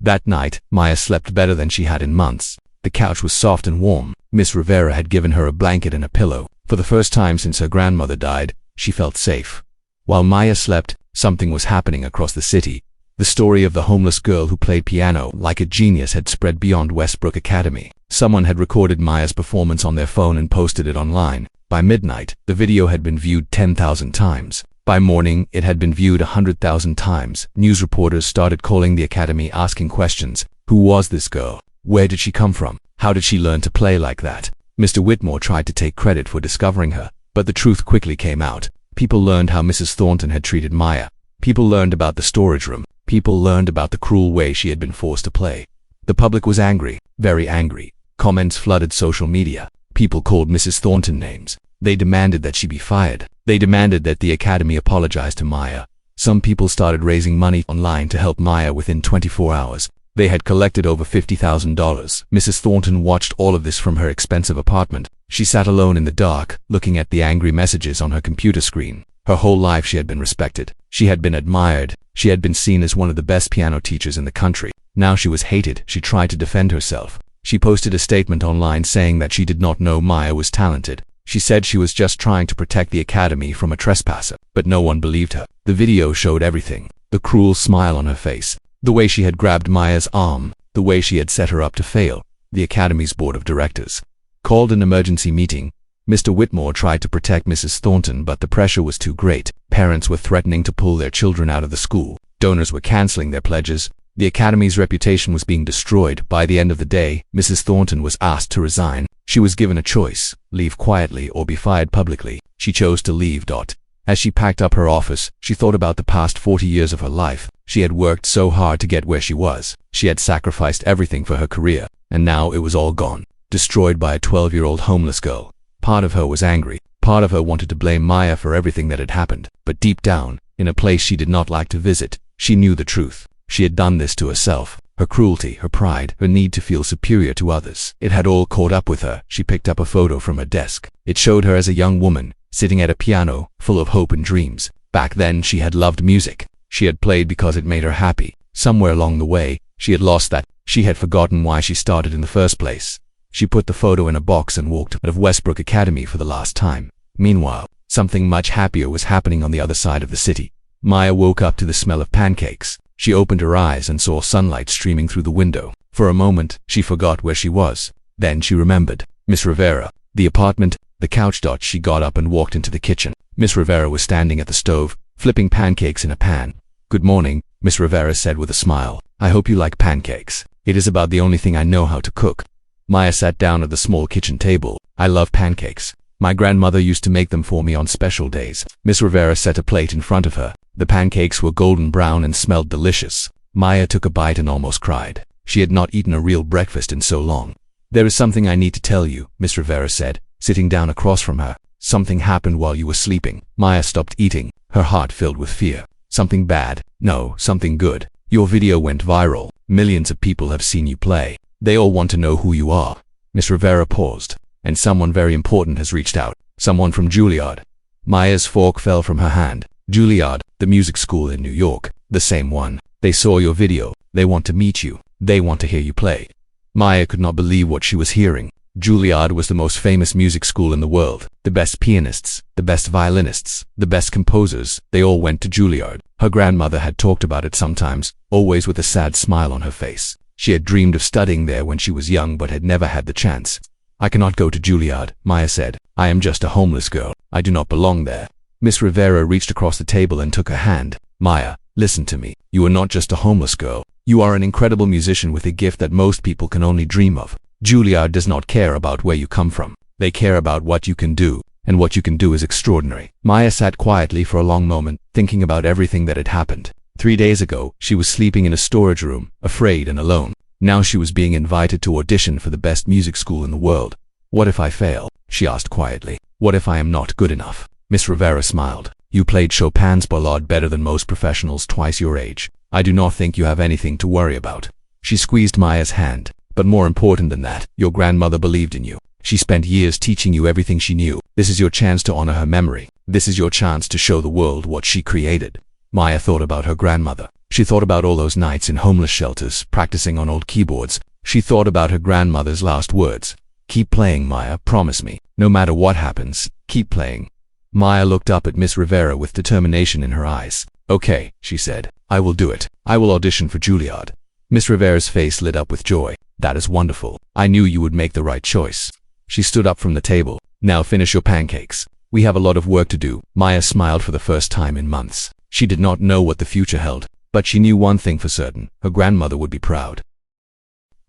That night, Maya slept better than she had in months. The couch was soft and warm. Miss Rivera had given her a blanket and a pillow. For the first time since her grandmother died, she felt safe. While Maya slept, something was happening across the city. The story of the homeless girl who played piano like a genius had spread beyond Westbrook Academy. Someone had recorded Maya's performance on their phone and posted it online. By midnight, the video had been viewed 10,000 times. By morning, it had been viewed 100,000 times. News reporters started calling the academy asking questions. Who was this girl? Where did she come from? How did she learn to play like that? Mr. Whitmore tried to take credit for discovering her, but the truth quickly came out. People learned how Mrs. Thornton had treated Maya. People learned about the storage room. People learned about the cruel way she had been forced to play. The public was angry, very angry. Comments flooded social media. People called Mrs. Thornton names. They demanded that she be fired. They demanded that the academy apologize to Maya. Some people started raising money online to help Maya within 24 hours. They had collected over $50,000. Mrs. Thornton watched all of this from her expensive apartment. She sat alone in the dark, looking at the angry messages on her computer screen. Her whole life she had been respected. She had been admired. She had been seen as one of the best piano teachers in the country. Now she was hated. She tried to defend herself. She posted a statement online saying that she did not know Maya was talented. She said she was just trying to protect the academy from a trespasser, but no one believed her. The video showed everything. The cruel smile on her face. The way she had grabbed Maya's arm. The way she had set her up to fail. The academy's board of directors called an emergency meeting. Mr. Whitmore tried to protect Mrs. Thornton, but the pressure was too great. Parents were threatening to pull their children out of the school. Donors were canceling their pledges. The academy's reputation was being destroyed. By the end of the day, Mrs. Thornton was asked to resign. She was given a choice: leave quietly or be fired publicly. She chose to leave. As she packed up her office, she thought about the past 40 years of her life. She had worked so hard to get where she was. She had sacrificed everything for her career, and now it was all gone, destroyed by a 12-year-old homeless girl. Part of her was angry. Part of her wanted to blame Maya for everything that had happened. But deep down, in a place she did not like to visit, she knew the truth. She had done this to herself. Her cruelty, her pride, her need to feel superior to others. It had all caught up with her. She picked up a photo from her desk. It showed her as a young woman, sitting at a piano, full of hope and dreams. Back then, she had loved music. She had played because it made her happy. Somewhere along the way, she had lost that. She had forgotten why she started in the first place. She put the photo in a box and walked out of Westbrook Academy for the last time. Meanwhile, something much happier was happening on the other side of the city. Maya woke up to the smell of pancakes. She opened her eyes and saw sunlight streaming through the window. For a moment, she forgot where she was. Then she remembered. Miss Rivera, the apartment, the couch. She got up and walked into the kitchen. Miss Rivera was standing at the stove, flipping pancakes in a pan. "Good morning," Miss Rivera said with a smile. "I hope you like pancakes. It is about the only thing I know how to cook." Maya sat down at the small kitchen table. "I love pancakes. My grandmother used to make them for me on special days." Miss Rivera set a plate in front of her. The pancakes were golden brown and smelled delicious. Maya took a bite and almost cried. She had not eaten a real breakfast in so long. "There is something I need to tell you," Miss Rivera said, sitting down across from her. "Something happened while you were sleeping." Maya stopped eating, her heart filled with fear. "Something bad?" "No, something good. Your video went viral. Millions of people have seen you play. They all want to know who you are." Miss Rivera paused. "And someone very important has reached out. Someone from Juilliard." Maya's fork fell from her hand. "Juilliard, the music school in New York. The same one. They saw your video. They want to meet you. They want to hear you play." Maya could not believe what she was hearing. Juilliard was the most famous music school in the world. The best pianists, the best violinists, the best composers, they all went to Juilliard. Her grandmother had talked about it sometimes, always with a sad smile on her face. She had dreamed of studying there when she was young but had never had the chance. "I cannot go to Juilliard," Maya said. "I am just a homeless girl. I do not belong there." Miss Rivera reached across the table and took her hand. "Maya, listen to me. You are not just a homeless girl. You are an incredible musician with a gift that most people can only dream of. Juilliard does not care about where you come from. They care about what you can do, and what you can do is extraordinary." Maya sat quietly for a long moment, thinking about everything that had happened. 3 days ago, she was sleeping in a storage room, afraid and alone. Now she was being invited to audition for the best music school in the world. "What if I fail?" she asked quietly. "What if I am not good enough?" Miss Rivera smiled. "You played Chopin's Ballade better than most professionals twice your age. I do not think you have anything to worry about." She squeezed Maya's hand. "But more important than that, your grandmother believed in you. She spent years teaching you everything she knew. This is your chance to honor her memory. This is your chance to show the world what she created." Maya thought about her grandmother. She thought about all those nights in homeless shelters, practicing on old keyboards. She thought about her grandmother's last words. "Keep playing, Maya, promise me. No matter what happens, keep playing." Maya looked up at Miss Rivera with determination in her eyes. "Okay," she said. "I will do it. I will audition for Juilliard." Miss Rivera's face lit up with joy. "That is wonderful. I knew you would make the right choice." She stood up from the table. "Now finish your pancakes. We have a lot of work to do." Maya smiled for the first time in months. She did not know what the future held, but she knew one thing for certain: her grandmother would be proud.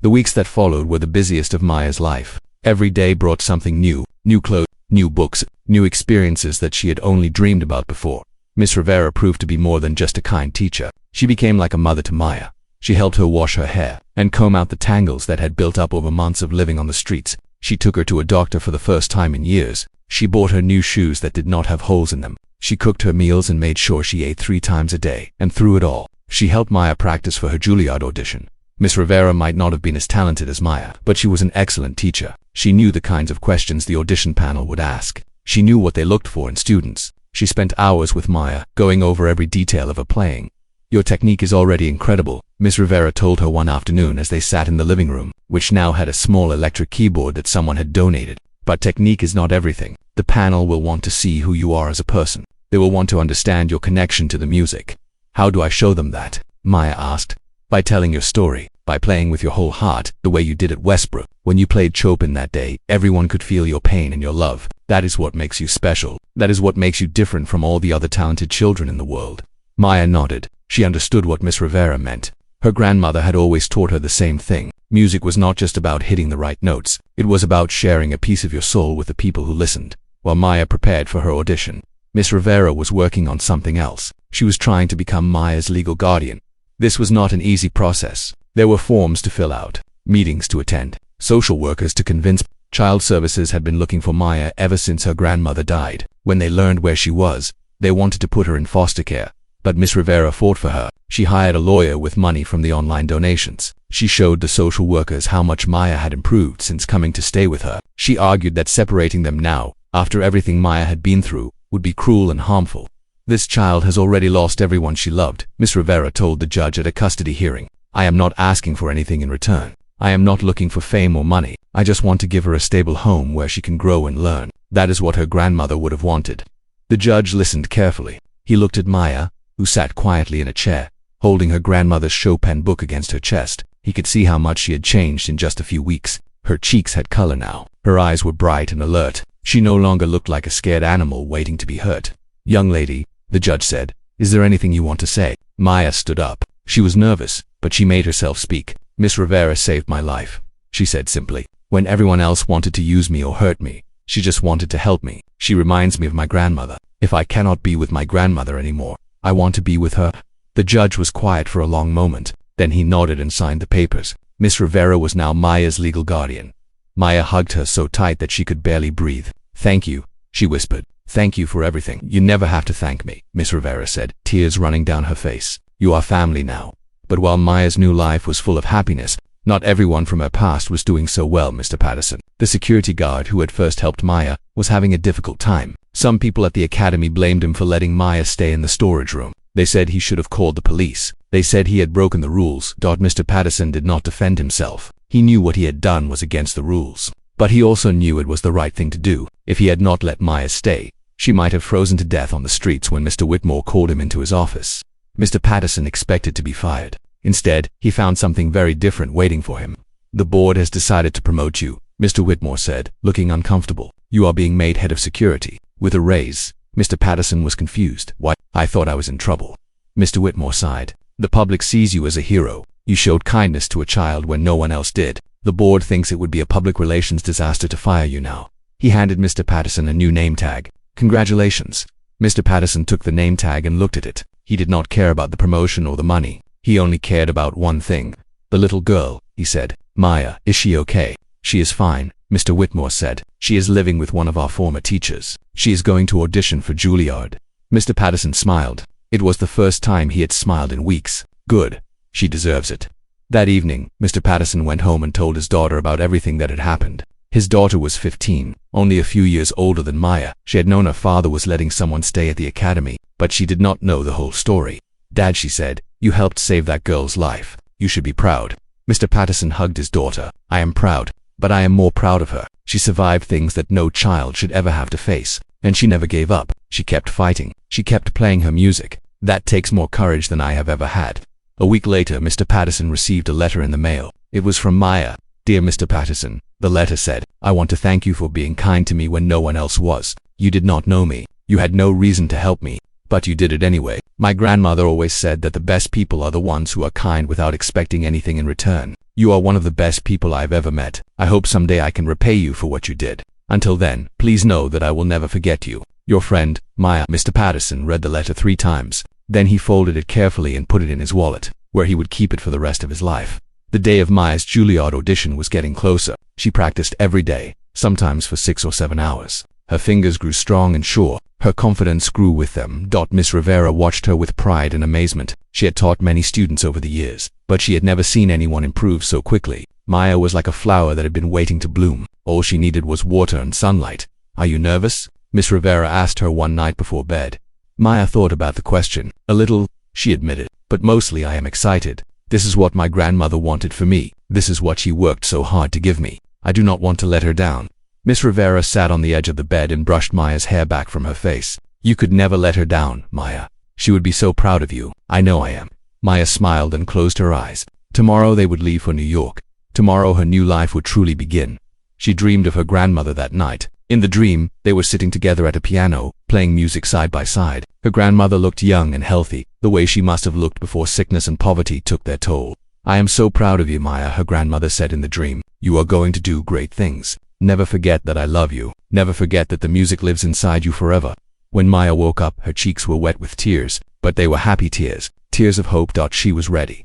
The weeks that followed were the busiest of Maya's life. Every day brought something new: new clothes, new books, new experiences that she had only dreamed about before. Miss Rivera proved to be more than just a kind teacher. She became like a mother to Maya. She helped her wash her hair and comb out the tangles that had built up over months of living on the streets. She took her to a doctor for the first time in years. She bought her new shoes that did not have holes in them. She cooked her meals and made sure she ate 3 times a day. And through it all, she helped Maya practice for her Juilliard audition. Miss Rivera might not have been as talented as Maya, but she was an excellent teacher. She knew the kinds of questions the audition panel would ask. She knew what they looked for in students. She spent hours with Maya, going over every detail of her playing. "Your technique is already incredible," Miss Rivera told her one afternoon as they sat in the living room, which now had a small electric keyboard that someone had donated. "But technique is not everything. The panel will want to see who you are as a person. They will want to understand your connection to the music." "How do I show them that?" Maya asked. "By telling your story. by playing with your whole heart, the way you did at Westbrook. When you played Chopin that day, everyone could feel your pain and your love. That is what makes you special. That is what makes you different from all the other talented children in the world." Maya nodded. She understood what Miss Rivera meant. Her grandmother had always taught her the same thing. Music was not just about hitting the right notes. It was about sharing a piece of your soul with the people who listened. While Maya prepared for her audition, Miss Rivera was working on something else. She was trying to become Maya's legal guardian. This was not an easy process. There were forms to fill out, meetings to attend, social workers to convince. Child services had been looking for Maya ever since her grandmother died. When they learned where she was, they wanted to put her in foster care. But Miss Rivera fought for her. She hired a lawyer with money from the online donations. She showed the social workers how much Maya had improved since coming to stay with her. She argued that separating them now, after everything Maya had been through, would be cruel and harmful. "This child has already lost everyone she loved," Miss Rivera told the judge at a custody hearing. "I am not asking for anything in return. I am not looking for fame or money. I just want to give her a stable home where she can grow and learn." That is what her grandmother would have wanted. The judge listened carefully. He looked at Maya, who sat quietly in a chair, holding her grandmother's Chopin book against her chest. He could see how much she had changed in just a few weeks. Her cheeks had color now. Her eyes were bright and alert. She no longer looked like a scared animal waiting to be hurt. "Young lady," the judge said, "is there anything you want to say?" Maya stood up. She was nervous, but she made herself speak. "Miss Rivera saved my life," she said simply. "When everyone else wanted to use me or hurt me, she just wanted to help me. She reminds me of my grandmother. If I cannot be with my grandmother anymore, I want to be with her." The judge was quiet for a long moment. Then he nodded and signed the papers. Miss Rivera was now Maya's legal guardian. Maya hugged her so tight that she could barely breathe. "Thank you," she whispered. "Thank you for everything." "You never have to thank me," Miss Rivera said, tears running down her face. "You are family now." But while Maya's new life was full of happiness, not everyone from her past was doing so well. Mr. Patterson, the security guard who had first helped Maya, was having a difficult time. Some people at the academy blamed him for letting Maya stay in the storage room. They said he should have called the police. They said he had broken the rules. Mr. Patterson did not defend himself. He knew what he had done was against the rules. But he also knew it was the right thing to do. If he had not let Maya stay, she might have frozen to death on the streets when Mr. Whitmore called him into his office. Mr. Patterson expected to be fired. Instead, he found something very different waiting for him. "The board has decided to promote you," Mr. Whitmore said, looking uncomfortable. "You are being made head of security, with a raise." Mr. Patterson was confused. "Why? I thought I was in trouble." Mr. Whitmore sighed. "The public sees you as a hero. You showed kindness to a child when no one else did. The board thinks it would be a public relations disaster to fire you now." He handed Mr. Patterson a new name tag. "Congratulations." Mr. Patterson took the name tag and looked at it. He did not care about the promotion or the money. He only cared about one thing. "The little girl," he said. "Maya, is she okay?" "She is fine," Mr. Whitmore said. "She is living with one of our former teachers. She is going to audition for Juilliard." Mr. Patterson smiled. It was the first time he had smiled in weeks. "Good. She deserves it." That evening, Mr. Patterson went home and told his daughter about everything that had happened. His daughter was 15, only a few years older than Maya. She had known her father was letting someone stay at the academy, but she did not know the whole story. "Dad," she said, "you helped save that girl's life. You should be proud." Mr. Patterson hugged his daughter. "I am proud, but I am more proud of her. She survived things that no child should ever have to face. And she never gave up. She kept fighting. She kept playing her music. That takes more courage than I have ever had." A week later, Mr. Patterson received a letter in the mail. It was from Maya. "Dear Mr. Patterson," the letter said, "I want to thank you for being kind to me when no one else was. You did not know me. You had no reason to help me, but you did it anyway. My grandmother always said that the best people are the ones who are kind without expecting anything in return. You are one of the best people I've ever met. I hope someday I can repay you for what you did. Until then, please know that I will never forget you. Your friend, Maya." Mr. Patterson read the letter 3 times. Then he folded it carefully and put it in his wallet, where he would keep it for the rest of his life. The day of Maya's Juilliard audition was getting closer. She practiced every day, sometimes for 6 or 7 hours. Her fingers grew strong and sure. Her confidence grew with them. Miss Rivera watched her with pride and amazement. She had taught many students over the years, but she had never seen anyone improve so quickly. Maya was like a flower that had been waiting to bloom. All she needed was water and sunlight. "Are you nervous?" Miss Rivera asked her one night before bed. Maya thought about the question. "A little," she admitted, "but mostly I am excited. This is what my grandmother wanted for me. This is what she worked so hard to give me. I do not want to let her down." Miss Rivera sat on the edge of the bed and brushed Maya's hair back from her face. "You could never let her down, Maya. She would be so proud of you. I know I am." Maya smiled and closed her eyes. Tomorrow they would leave for New York. Tomorrow her new life would truly begin. She dreamed of her grandmother that night. In the dream, they were sitting together at a piano, playing music side by side. Her grandmother looked young and healthy, the way she must have looked before sickness and poverty took their toll. "I am so proud of you, Maya," her grandmother said in the dream. "You are going to do great things. Never forget that I love you. Never forget that the music lives inside you forever." When Maya woke up, her cheeks were wet with tears, but they were happy tears, tears of hope. She was ready.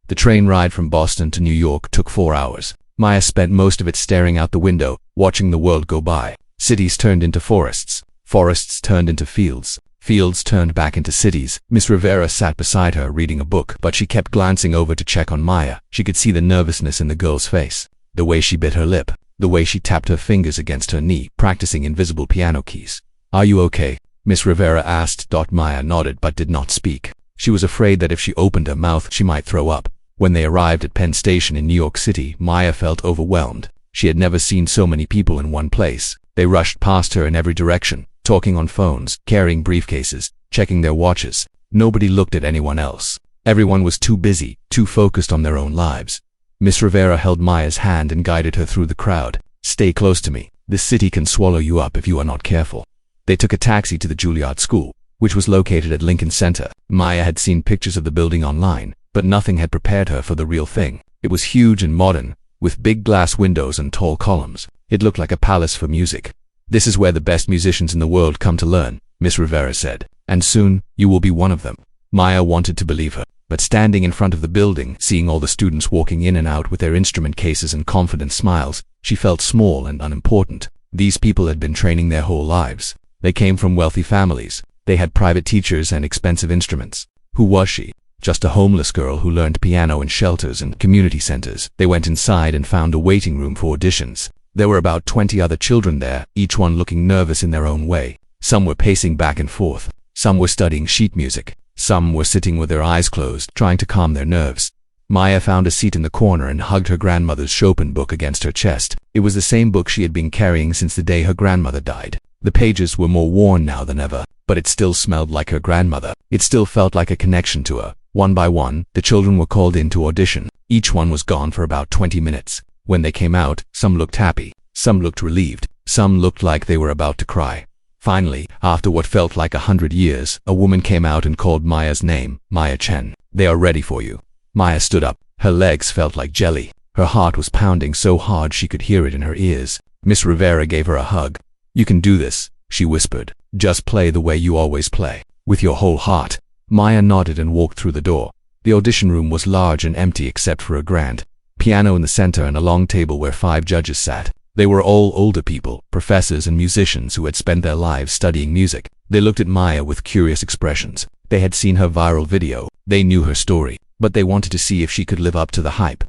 The train ride from Boston to New York took 4 hours. Maya spent most of it staring out the window, watching the world go by. Cities turned into forests. Forests turned into fields. Fields turned back into cities. Miss Rivera sat beside her reading a book, but she kept glancing over to check on Maya. She could see the nervousness in the girl's face, the way she bit her lip, the way she tapped her fingers against her knee, practicing invisible piano keys. "Are you okay?" Miss Rivera asked. Maya nodded but did not speak. She was afraid that if she opened her mouth, she might throw up. When they arrived at Penn Station in New York City, Maya felt overwhelmed. She had never seen so many people in one place. They rushed past her in every direction, talking on phones, carrying briefcases, checking their watches. Nobody looked at anyone else. Everyone was too busy, too focused on their own lives. Miss Rivera held Maya's hand and guided her through the crowd. "Stay close to me. This city can swallow you up if you are not careful." They took a taxi to the Juilliard School, which was located at Lincoln Center. Maya had seen pictures of the building online, but nothing had prepared her for the real thing. It was huge and modern, with big glass windows and tall columns. It looked like a palace for music. "This is where the best musicians in the world come to learn," Miss Rivera said. "And soon, you will be one of them." Maya wanted to believe her, but standing in front of the building, seeing all the students walking in and out with their instrument cases and confident smiles, she felt small and unimportant. These people had been training their whole lives. They came from wealthy families. They had private teachers and expensive instruments. Who was she? Just a homeless girl who learned piano in shelters and community centers. They went inside and found a waiting room for auditions. There were about 20 other children there, each one looking nervous in their own way. Some were pacing back and forth. Some were studying sheet music. Some were sitting with their eyes closed, trying to calm their nerves. Maya found a seat in the corner and hugged her grandmother's Chopin book against her chest. It was the same book she had been carrying since the day her grandmother died. The pages were more worn now than ever, but it still smelled like her grandmother. It still felt like a connection to her. One by one, the children were called in to audition. Each one was gone for about 20 minutes. When they came out, some looked happy, some looked relieved, some looked like they were about to cry. Finally, after what felt like 100 years, a woman came out and called Maya's name, Maya Chen. "They are ready for you." Maya stood up. Her legs felt like jelly. Her heart was pounding so hard she could hear it in her ears. Miss Rivera gave her a hug. "You can do this," she whispered. "Just play the way you always play, with your whole heart." Maya nodded and walked through the door. The audition room was large and empty except for a grand piano in the center and a long table where 5 judges sat. They were all older people, professors and musicians who had spent their lives studying music. They looked at Maya with curious expressions. They had seen her viral video. They knew her story, but they wanted to see if she could live up to the hype.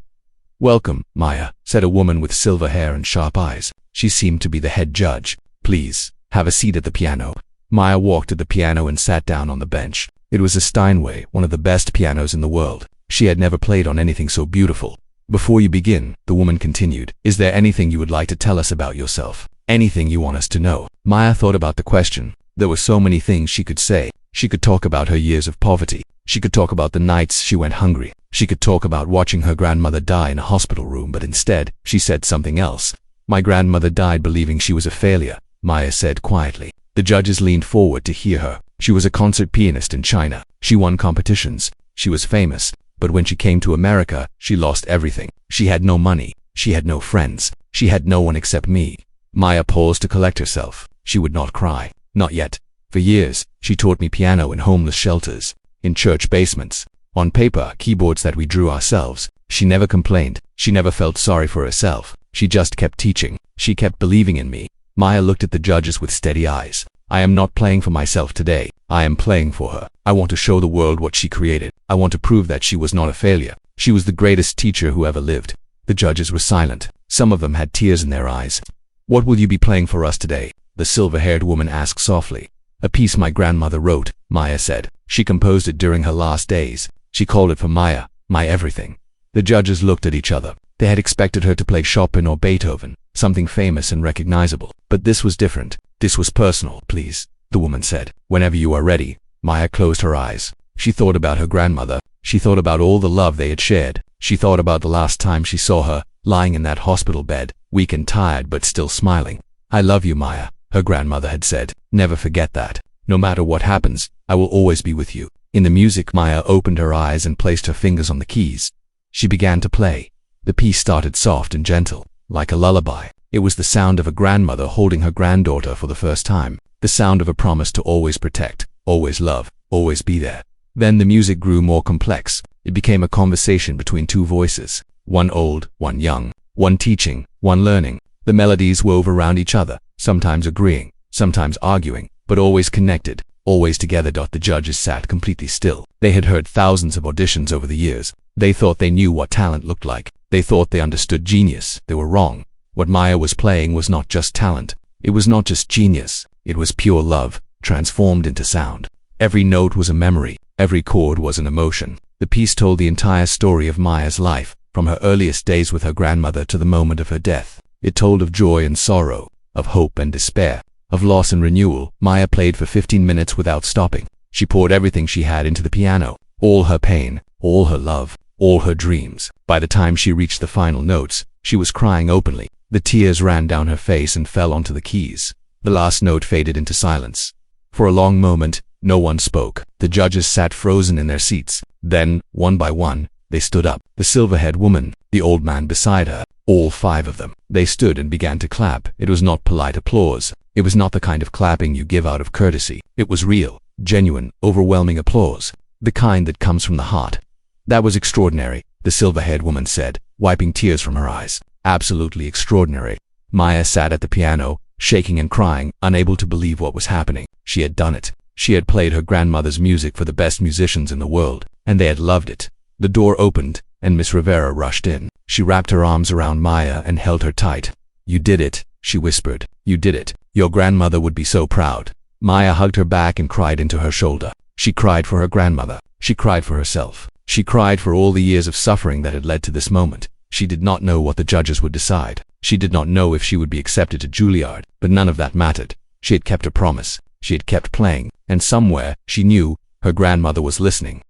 "Welcome, Maya," said a woman with silver hair and sharp eyes. She seemed to be the head judge. "Please, have a seat at the piano." Maya walked to the piano and sat down on the bench. It was a Steinway, one of the best pianos in the world. She had never played on anything so beautiful. "Before you begin," the woman continued, "is there anything you would like to tell us about yourself? Anything you want us to know?" Maya thought about the question. There were so many things she could say. She could talk about her years of poverty. She could talk about the nights she went hungry. She could talk about watching her grandmother die in a hospital room, but instead, she said something else. "My grandmother died believing she was a failure," Maya said quietly. The judges leaned forward to hear her. She was a concert pianist in China. She won competitions. She was famous. But when she came to America, she lost everything. She had no money. She had no friends. She had no one except me. Maya paused to collect herself. She would not cry. Not yet. For years, she taught me piano in homeless shelters, in church basements, on paper keyboards that we drew ourselves. She never complained. She never felt sorry for herself. She just kept teaching. She kept believing in me. Maya looked at the judges with steady eyes. "I am not playing for myself today. I am playing for her. I want to show the world what she created. I want to prove that she was not a failure. She was the greatest teacher who ever lived." The judges were silent. Some of them had tears in their eyes. "What will you be playing for us today?" the silver-haired woman asked softly. "A piece my grandmother wrote," Maya said. "She composed it during her last days. She called it for Maya, my everything." The judges looked at each other. They had expected her to play Chopin or Beethoven, something famous and recognizable. But this was different. This was personal. "Please," the woman said. "Whenever you are ready." Maya closed her eyes. She thought about her grandmother. She thought about all the love they had shared. She thought about the last time she saw her, lying in that hospital bed, weak and tired but still smiling. "I love you, Maya," her grandmother had said. "Never forget that. No matter what happens, I will always be with you." In the music, Maya opened her eyes and placed her fingers on the keys. She began to play. The piece started soft and gentle, like a lullaby. It was the sound of a grandmother holding her granddaughter for the first time, the sound of a promise to always protect, always love, always be there. Then the music grew more complex. It became a conversation between two voices, one old, one young, one teaching, one learning. The melodies wove around each other, sometimes agreeing, sometimes arguing, but always connected, always together. The judges sat completely still. They had heard thousands of auditions over the years. They thought they knew what talent looked like. They thought they understood genius. They were wrong. What Maya was playing was not just talent. It was not just genius. It was pure love, transformed into sound. Every note was a memory. Every chord was an emotion. The piece told the entire story of Maya's life, from her earliest days with her grandmother to the moment of her death. It told of joy and sorrow, of hope and despair, of loss and renewal. Maya played for 15 minutes without stopping. She poured everything she had into the piano, all her pain, all her love, all her dreams. By the time she reached the final notes, she was crying openly. The tears ran down her face and fell onto the keys. The last note faded into silence. For a long moment, no one spoke. The judges sat frozen in their seats. Then, one by one, they stood up. The silver-haired woman, the old man beside her, all 5 of them. They stood and began to clap. It was not polite applause. It was not the kind of clapping you give out of courtesy. It was real, genuine, overwhelming applause. The kind that comes from the heart. "That was extraordinary," the silver-haired woman said, wiping tears from her eyes. "Absolutely extraordinary." Maya sat at the piano, shaking and crying, unable to believe what was happening. She had done it. She had played her grandmother's music for the best musicians in the world, and they had loved it. The door opened, and Miss Rivera rushed in. She wrapped her arms around Maya and held her tight. "You did it," she whispered. "You did it. Your grandmother would be so proud." Maya hugged her back and cried into her shoulder. She cried for her grandmother. She cried for herself. She cried for all the years of suffering that had led to this moment. She did not know what the judges would decide. She did not know if she would be accepted to Juilliard, but none of that mattered. She had kept her promise. She had kept playing, and somewhere, she knew, her grandmother was listening.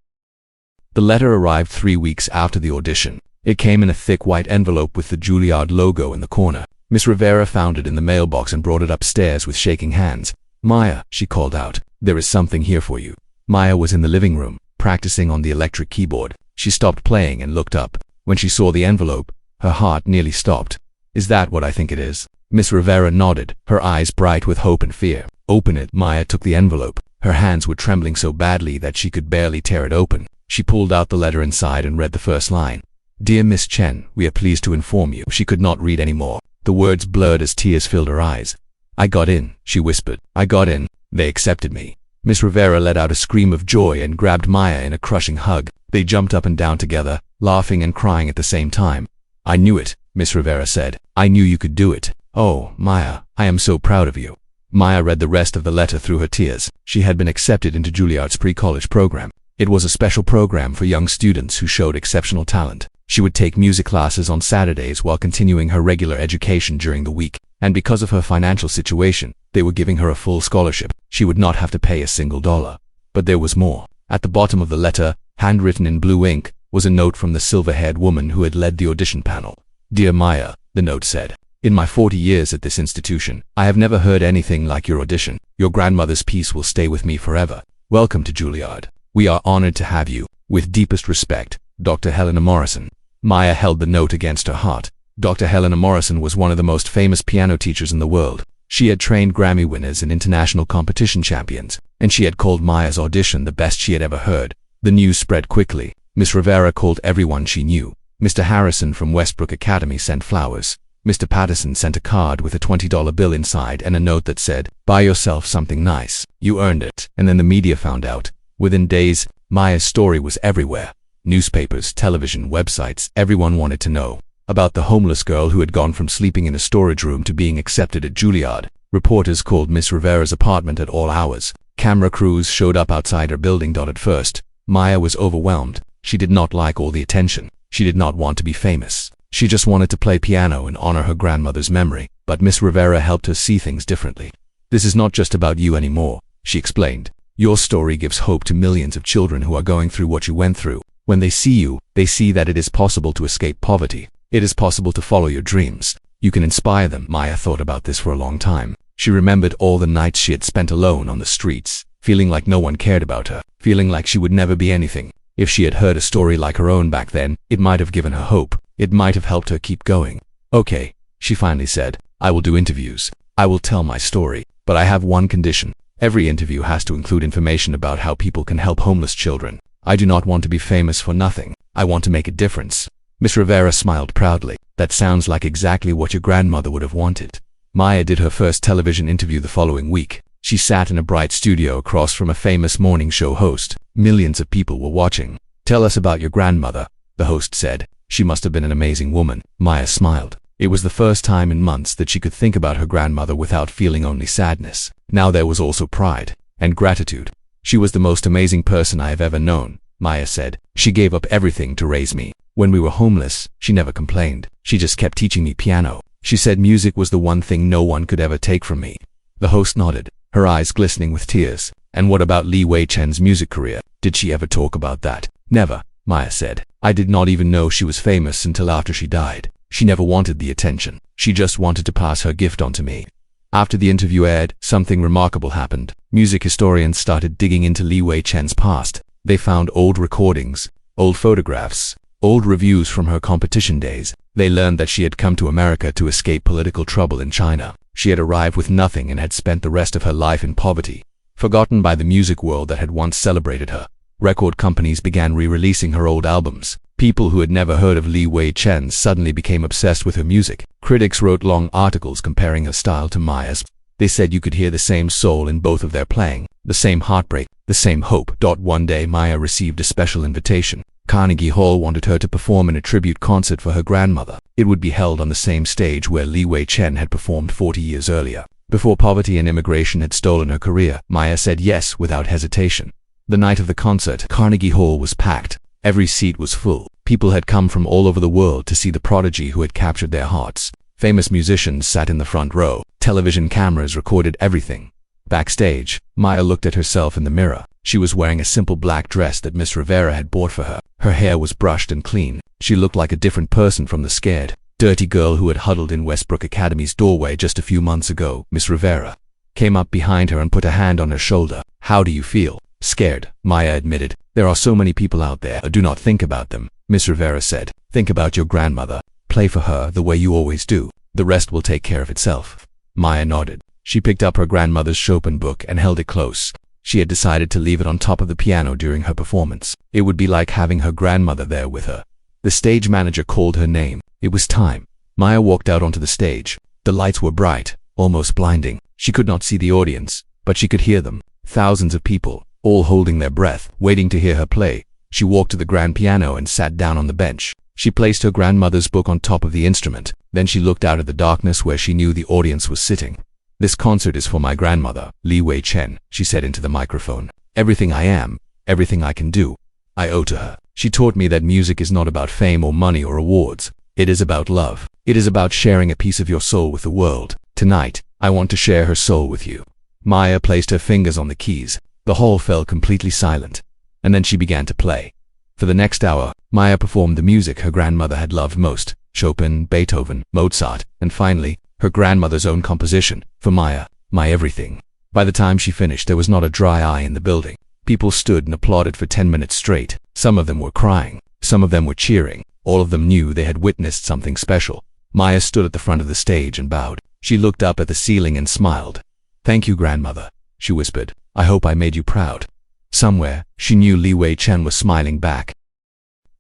The letter arrived 3 weeks after the audition. It came in a thick white envelope with the Juilliard logo in the corner. Miss Rivera found it in the mailbox and brought it upstairs with shaking hands. "Maya," she called out, "there is something here for you." Maya was in the living room, practicing on the electric keyboard. She stopped playing and looked up. When she saw the envelope, her heart nearly stopped. "Is that what I think it is?" Miss Rivera nodded, her eyes bright with hope and fear. "Open it." Maya took the envelope. Her hands were trembling so badly that she could barely tear it open. She pulled out the letter inside and read the first line. "Dear Miss Chen, we are pleased to inform you." She could not read any more. The words blurred as tears filled her eyes. "I got in," she whispered. "I got in. They accepted me." Miss Rivera let out a scream of joy and grabbed Maya in a crushing hug. They jumped up and down together, laughing and crying at the same time. "I knew it," Miss Rivera said. "I knew you could do it. Oh, Maya, I am so proud of you." Maya read the rest of the letter through her tears. She had been accepted into Juilliard's pre-college program. It was a special program for young students who showed exceptional talent. She would take music classes on Saturdays while continuing her regular education during the week, and because of her financial situation, they were giving her a full scholarship. She would not have to pay a single dollar. But there was more. At the bottom of the letter, handwritten in blue ink, was a note from the silver-haired woman who had led the audition panel. "Dear Maya," the note said, "in my 40 years at this institution, I have never heard anything like your audition. Your grandmother's piece will stay with me forever. Welcome to Juilliard. We are honored to have you. With deepest respect, Dr. Helena Morrison." Maya held the note against her heart. Dr. Helena Morrison was one of the most famous piano teachers in the world. She had trained Grammy winners and international competition champions, and she had called Maya's audition the best she had ever heard. The news spread quickly. Miss Rivera called everyone she knew. Mr. Harrison from Westbrook Academy sent flowers. Mr. Patterson sent a card with a $20 bill inside and a note that said, "Buy yourself something nice. You earned it." And then the media found out. Within days, Maya's story was everywhere. Newspapers, television, websites, everyone wanted to know about the homeless girl who had gone from sleeping in a storage room to being accepted at Juilliard. Reporters called Miss Rivera's apartment at all hours. Camera crews showed up outside her building. At first, Maya was overwhelmed. She did not like all the attention. She did not want to be famous. She just wanted to play piano and honor her grandmother's memory. But Miss Rivera helped her see things differently. "This is not just about you anymore," she explained. "Your story gives hope to millions of children who are going through what you went through. When they see you, they see that it is possible to escape poverty. It is possible to follow your dreams. You can inspire them. Maya thought about this for a long time. She remembered all the nights she had spent alone on the streets, feeling like no one cared about her, feeling like she would never be anything. If she had heard a story like her own back then, it might have given her hope. It might have helped her keep going. Okay, she finally said, I will do interviews. I will tell my story. But I have one condition. Every interview has to include information about how people can help homeless children. I do not want to be famous for nothing. I want to make a difference. Miss Rivera smiled proudly. That sounds like exactly what your grandmother would have wanted. Maya did her first television interview the following week. She sat in a bright studio across from a famous morning show host. Millions of people were watching. Tell us about your grandmother, the host said. She must have been an amazing woman. Maya smiled. It was the first time in months that she could think about her grandmother without feeling only sadness. Now there was also pride and gratitude. She was the most amazing person I have ever known, Maya said. She gave up everything to raise me. When we were homeless, she never complained. She just kept teaching me piano. She said music was the one thing no one could ever take from me. The host nodded, her eyes glistening with tears. And what about Li Wei-chen's music career? Did she ever talk about that? Never, Maya said. I did not even know she was famous until after she died. She never wanted the attention. She just wanted to pass her gift on to me. After the interview aired, something remarkable happened. Music historians started digging into Li Wei-chen's past. They found old recordings, old photographs, old reviews from her competition days. They learned that she had come to America to escape political trouble in China. She had arrived with nothing and had spent the rest of her life in poverty, forgotten by the music world that had once celebrated her. Record companies began re-releasing her old albums. People who had never heard of Li Wei-chen suddenly became obsessed with her music. Critics wrote long articles comparing her style to Maya's. They said you could hear the same soul in both of their playing, the same heartbreak, the same hope. One day Maya received a special invitation. Carnegie Hall wanted her to perform in a tribute concert for her grandmother. It would be held on the same stage where Li Wei-chen had performed 40 years earlier. Before poverty and immigration had stolen her career, Maya said yes without hesitation. The night of the concert, Carnegie Hall was packed. Every seat was full. People had come from all over the world to see the prodigy who had captured their hearts. Famous musicians sat in the front row. Television cameras recorded everything. Backstage, Maya looked at herself in the mirror. She was wearing a simple black dress that Miss Rivera had bought for her. Her hair was brushed and clean. She looked like a different person from the scared, dirty girl who had huddled in Westbrook Academy's doorway just a few months ago. Miss Rivera came up behind her and put a hand on her shoulder. How do you feel? Scared, Maya admitted. There are so many people out there. Do not think about them, Miss Rivera said. Think about your grandmother. Play for her the way you always do. The rest will take care of itself. Maya nodded. She picked up her grandmother's Chopin book and held it close. She had decided to leave it on top of the piano during her performance. It would be like having her grandmother there with her. The stage manager called her name. It was time. Maya walked out onto the stage. The lights were bright, almost blinding. She could not see the audience, but she could hear them. Thousands of people, all holding their breath, waiting to hear her play. She walked to the grand piano and sat down on the bench. She placed her grandmother's book on top of the instrument. Then she looked out at the darkness where she knew the audience was sitting. This concert is for my grandmother, Li Wei-chen, she said into the microphone. Everything I am, everything I can do, I owe to her. She taught me that music is not about fame or money or awards. It is about love. It is about sharing a piece of your soul with the world. Tonight, I want to share her soul with you. Maya placed her fingers on the keys. The hall fell completely silent. And then she began to play. For the next hour, Maya performed the music her grandmother had loved most. Chopin, Beethoven, Mozart, and finally, her grandmother's own composition, For Maya, My Everything. By the time she finished, there was not a dry eye in the building. People stood and applauded for 10 minutes straight. Some of them were crying. Some of them were cheering. All of them knew they had witnessed something special. Maya stood at the front of the stage and bowed. She looked up at the ceiling and smiled. Thank you, grandmother, she whispered. I hope I made you proud. Somewhere, she knew Li Wei-chen was smiling back.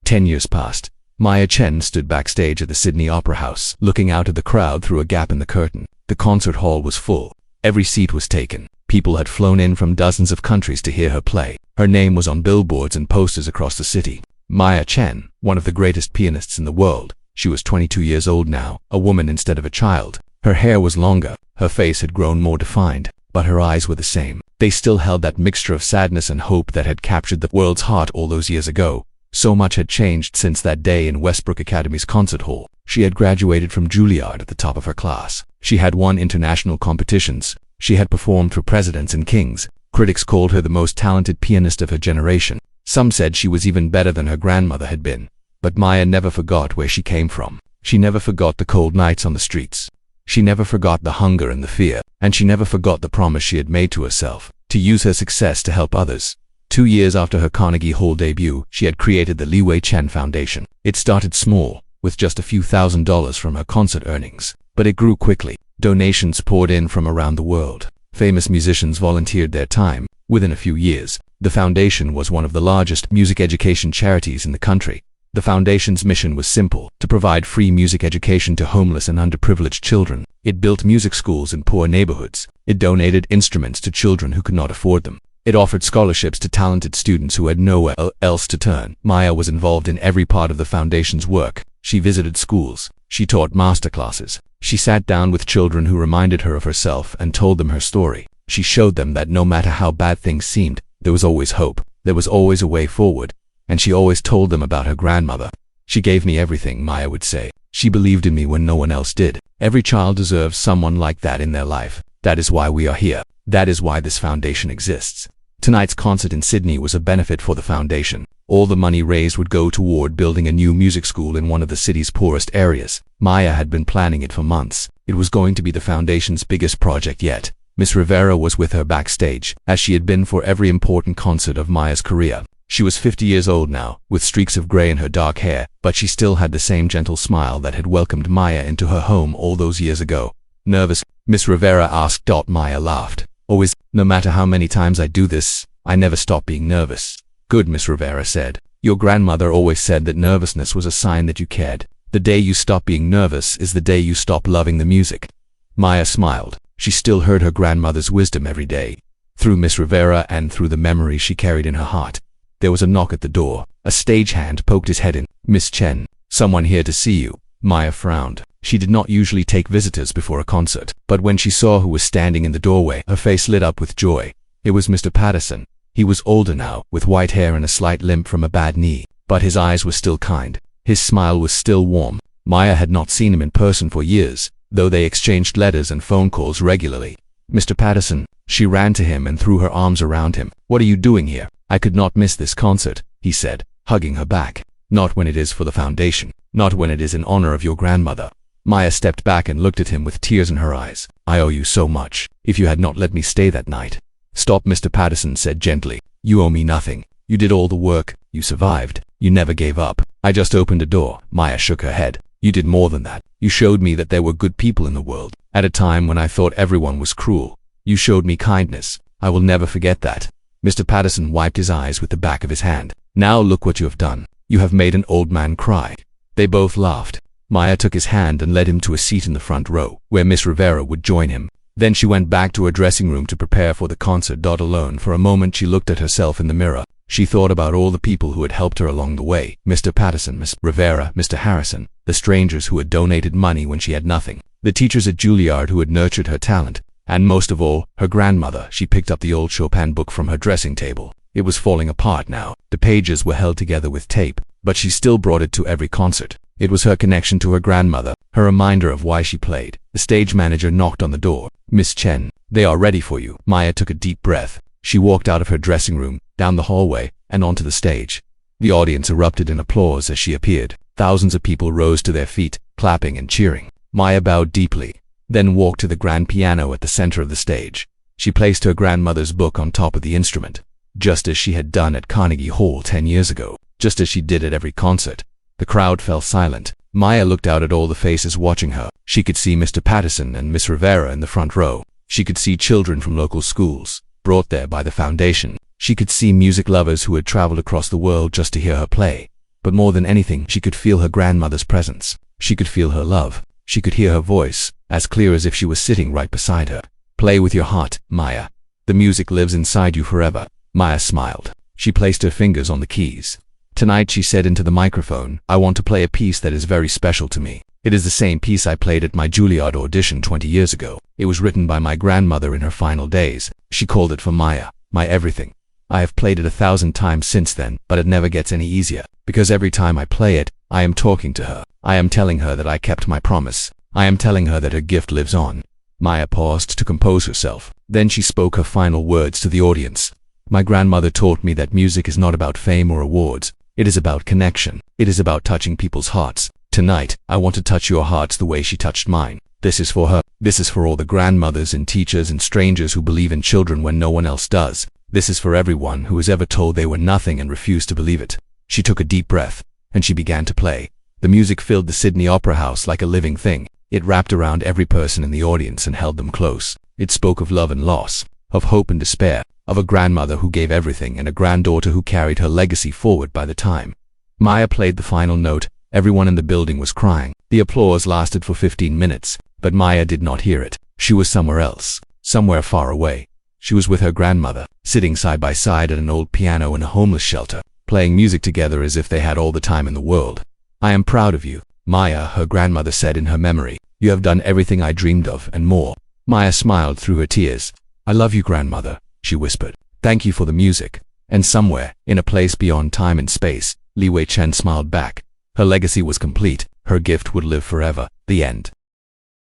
10 years passed. Maya Chen stood backstage at the Sydney Opera House, looking out at the crowd through a gap in the curtain. The concert hall was full. Every seat was taken. People had flown in from dozens of countries to hear her play. Her name was on billboards and posters across the city. Maya Chen, one of the greatest pianists in the world. She was 22 years old now, a woman instead of a child. Her hair was longer, her face had grown more defined, but her eyes were the same. They still held that mixture of sadness and hope that had captured the world's heart all those years ago. So much had changed since that day in Westbrook Academy's concert hall. She had graduated from Juilliard at the top of her class. She had won international competitions. She had performed for presidents and kings. Critics called her the most talented pianist of her generation. Some said she was even better than her grandmother had been. But Maya never forgot where she came from. She never forgot the cold nights on the streets. She never forgot the hunger and the fear, and she never forgot the promise she had made to herself, to use her success to help others. 2 years after her Carnegie Hall debut, she had created the Li Wei Chen Foundation. It started small, with just a few $1,000s from her concert earnings, but it grew quickly. Donations poured in from around the world. Famous musicians volunteered their time. Within a few years, the foundation was one of the largest music education charities in the country. The foundation's mission was simple: to provide free music education to homeless and underprivileged children. It built music schools in poor neighborhoods. It donated instruments to children who could not afford them. It offered scholarships to talented students who had nowhere else to turn. Maya was involved in every part of the foundation's work. She visited schools. She taught masterclasses. She sat down with children who reminded her of herself and told them her story. She showed them that no matter how bad things seemed, there was always hope. There was always a way forward. And she always told them about her grandmother. She gave me everything, Maya would say. She believed in me when no one else did. Every child deserves someone like that in their life. That is why we are here. That is why this foundation exists. Tonight's concert in Sydney was a benefit for the foundation. All the money raised would go toward building a new music school in one of the city's poorest areas. Maya had been planning it for months. It was going to be the foundation's biggest project yet. Miss Rivera was with her backstage, as she had been for every important concert of Maya's career. She was 50 years old now, with streaks of gray in her dark hair, but she still had the same gentle smile that had welcomed Maya into her home all those years ago. Nervous? Miss Rivera asked. Maya laughed. Always. No matter how many times I do this, I never stop being nervous. Good, Miss Rivera said. Your grandmother always said that nervousness was a sign that you cared. The day you stop being nervous is the day you stop loving the music. Maya smiled. She still heard her grandmother's wisdom every day, through Miss Rivera and through the memories she carried in her heart. There was a knock at the door. A stagehand poked his head in. Miss Chen, someone here to see you. Maya frowned. She did not usually take visitors before a concert, but when she saw who was standing in the doorway, her face lit up with joy. It was Mr. Patterson. He was older now, with white hair and a slight limp from a bad knee, but his eyes were still kind. His smile was still warm. Maya had not seen him in person for years, though they exchanged letters and phone calls regularly. Mr. Patterson, she ran to him and threw her arms around him. What are you doing here? I could not miss this concert, he said, hugging her back. Not when it is for the foundation. Not when it is in honor of your grandmother. Maya stepped back and looked at him with tears in her eyes. I owe you so much. If you had not let me stay that night. Stop, Mr. Patterson said gently. You owe me nothing. You did all the work. You survived. You never gave up. I just opened a door. Maya shook her head. You did more than that. You showed me that there were good people in the world. At a time when I thought everyone was cruel. You showed me kindness. I will never forget that. Mr. Patterson wiped his eyes with the back of his hand. Now look what you have done. You have made an old man cry. They both laughed. Maya took his hand and led him to a seat in the front row, where Miss Rivera would join him. Then she went back to her dressing room to prepare for the concert. Alone for a moment she looked at herself in the mirror. She thought about all the people who had helped her along the way. Mr. Patterson, Miss Rivera, Mr. Harrison, the strangers who had donated money when she had nothing, the teachers at Juilliard who had nurtured her talent, and most of all, her grandmother. She picked up the old Chopin book from her dressing table. It was falling apart now. The pages were held together with tape, but she still brought it to every concert. It was her connection to her grandmother, her reminder of why she played. The stage manager knocked on the door. Miss Chen, they are ready for you. Maya took a deep breath. She walked out of her dressing room, down the hallway, and onto the stage. The audience erupted in applause as she appeared. Thousands of people rose to their feet, clapping and cheering. Maya bowed deeply, then walked to the grand piano at the center of the stage. She placed her grandmother's book on top of the instrument, just as she had done at Carnegie Hall 10 years ago, just as she did at every concert. The crowd fell silent. Maya looked out at all the faces watching her. She could see Mr. Patterson and Miss Rivera in the front row. She could see children from local schools, brought there by the foundation. She could see music lovers who had traveled across the world just to hear her play. But more than anything, she could feel her grandmother's presence. She could feel her love. She could hear her voice, as clear as if she was sitting right beside her. Play with your heart, Maya. The music lives inside you forever. Maya smiled. She placed her fingers on the keys. Tonight, she said into the microphone, I want to play a piece that is very special to me. It is the same piece I played at my Juilliard audition 20 years ago. It was written by my grandmother in her final days. She called it for Maya, my everything. I have played it 1,000 times since then, but it never gets any easier, because every time I play it, I am talking to her. I am telling her that I kept my promise. I am telling her that her gift lives on. Maya paused to compose herself. Then she spoke her final words to the audience. My grandmother taught me that music is not about fame or awards. It is about connection. It is about touching people's hearts. Tonight, I want to touch your hearts the way she touched mine. This is for her. This is for all the grandmothers and teachers and strangers who believe in children when no one else does. This is for everyone who was ever told they were nothing and refused to believe it. She took a deep breath, and she began to play. The music filled the Sydney Opera House like a living thing. It wrapped around every person in the audience and held them close. It spoke of love and loss, of hope and despair, of a grandmother who gave everything and a granddaughter who carried her legacy forward by the time Maya played the final note. Everyone in the building was crying. The applause lasted for 15 minutes, but Maya did not hear it. She was somewhere else, somewhere far away. She was with her grandmother, sitting side by side at an old piano in a homeless shelter, playing music together as if they had all the time in the world. I am proud of you, Maya, her grandmother said in her memory. You have done everything I dreamed of and more. Maya smiled through her tears. I love you, grandmother, she whispered. Thank you for the music. And somewhere, in a place beyond time and space, Li Wei Chen smiled back. Her legacy was complete. Her gift would live forever. The end.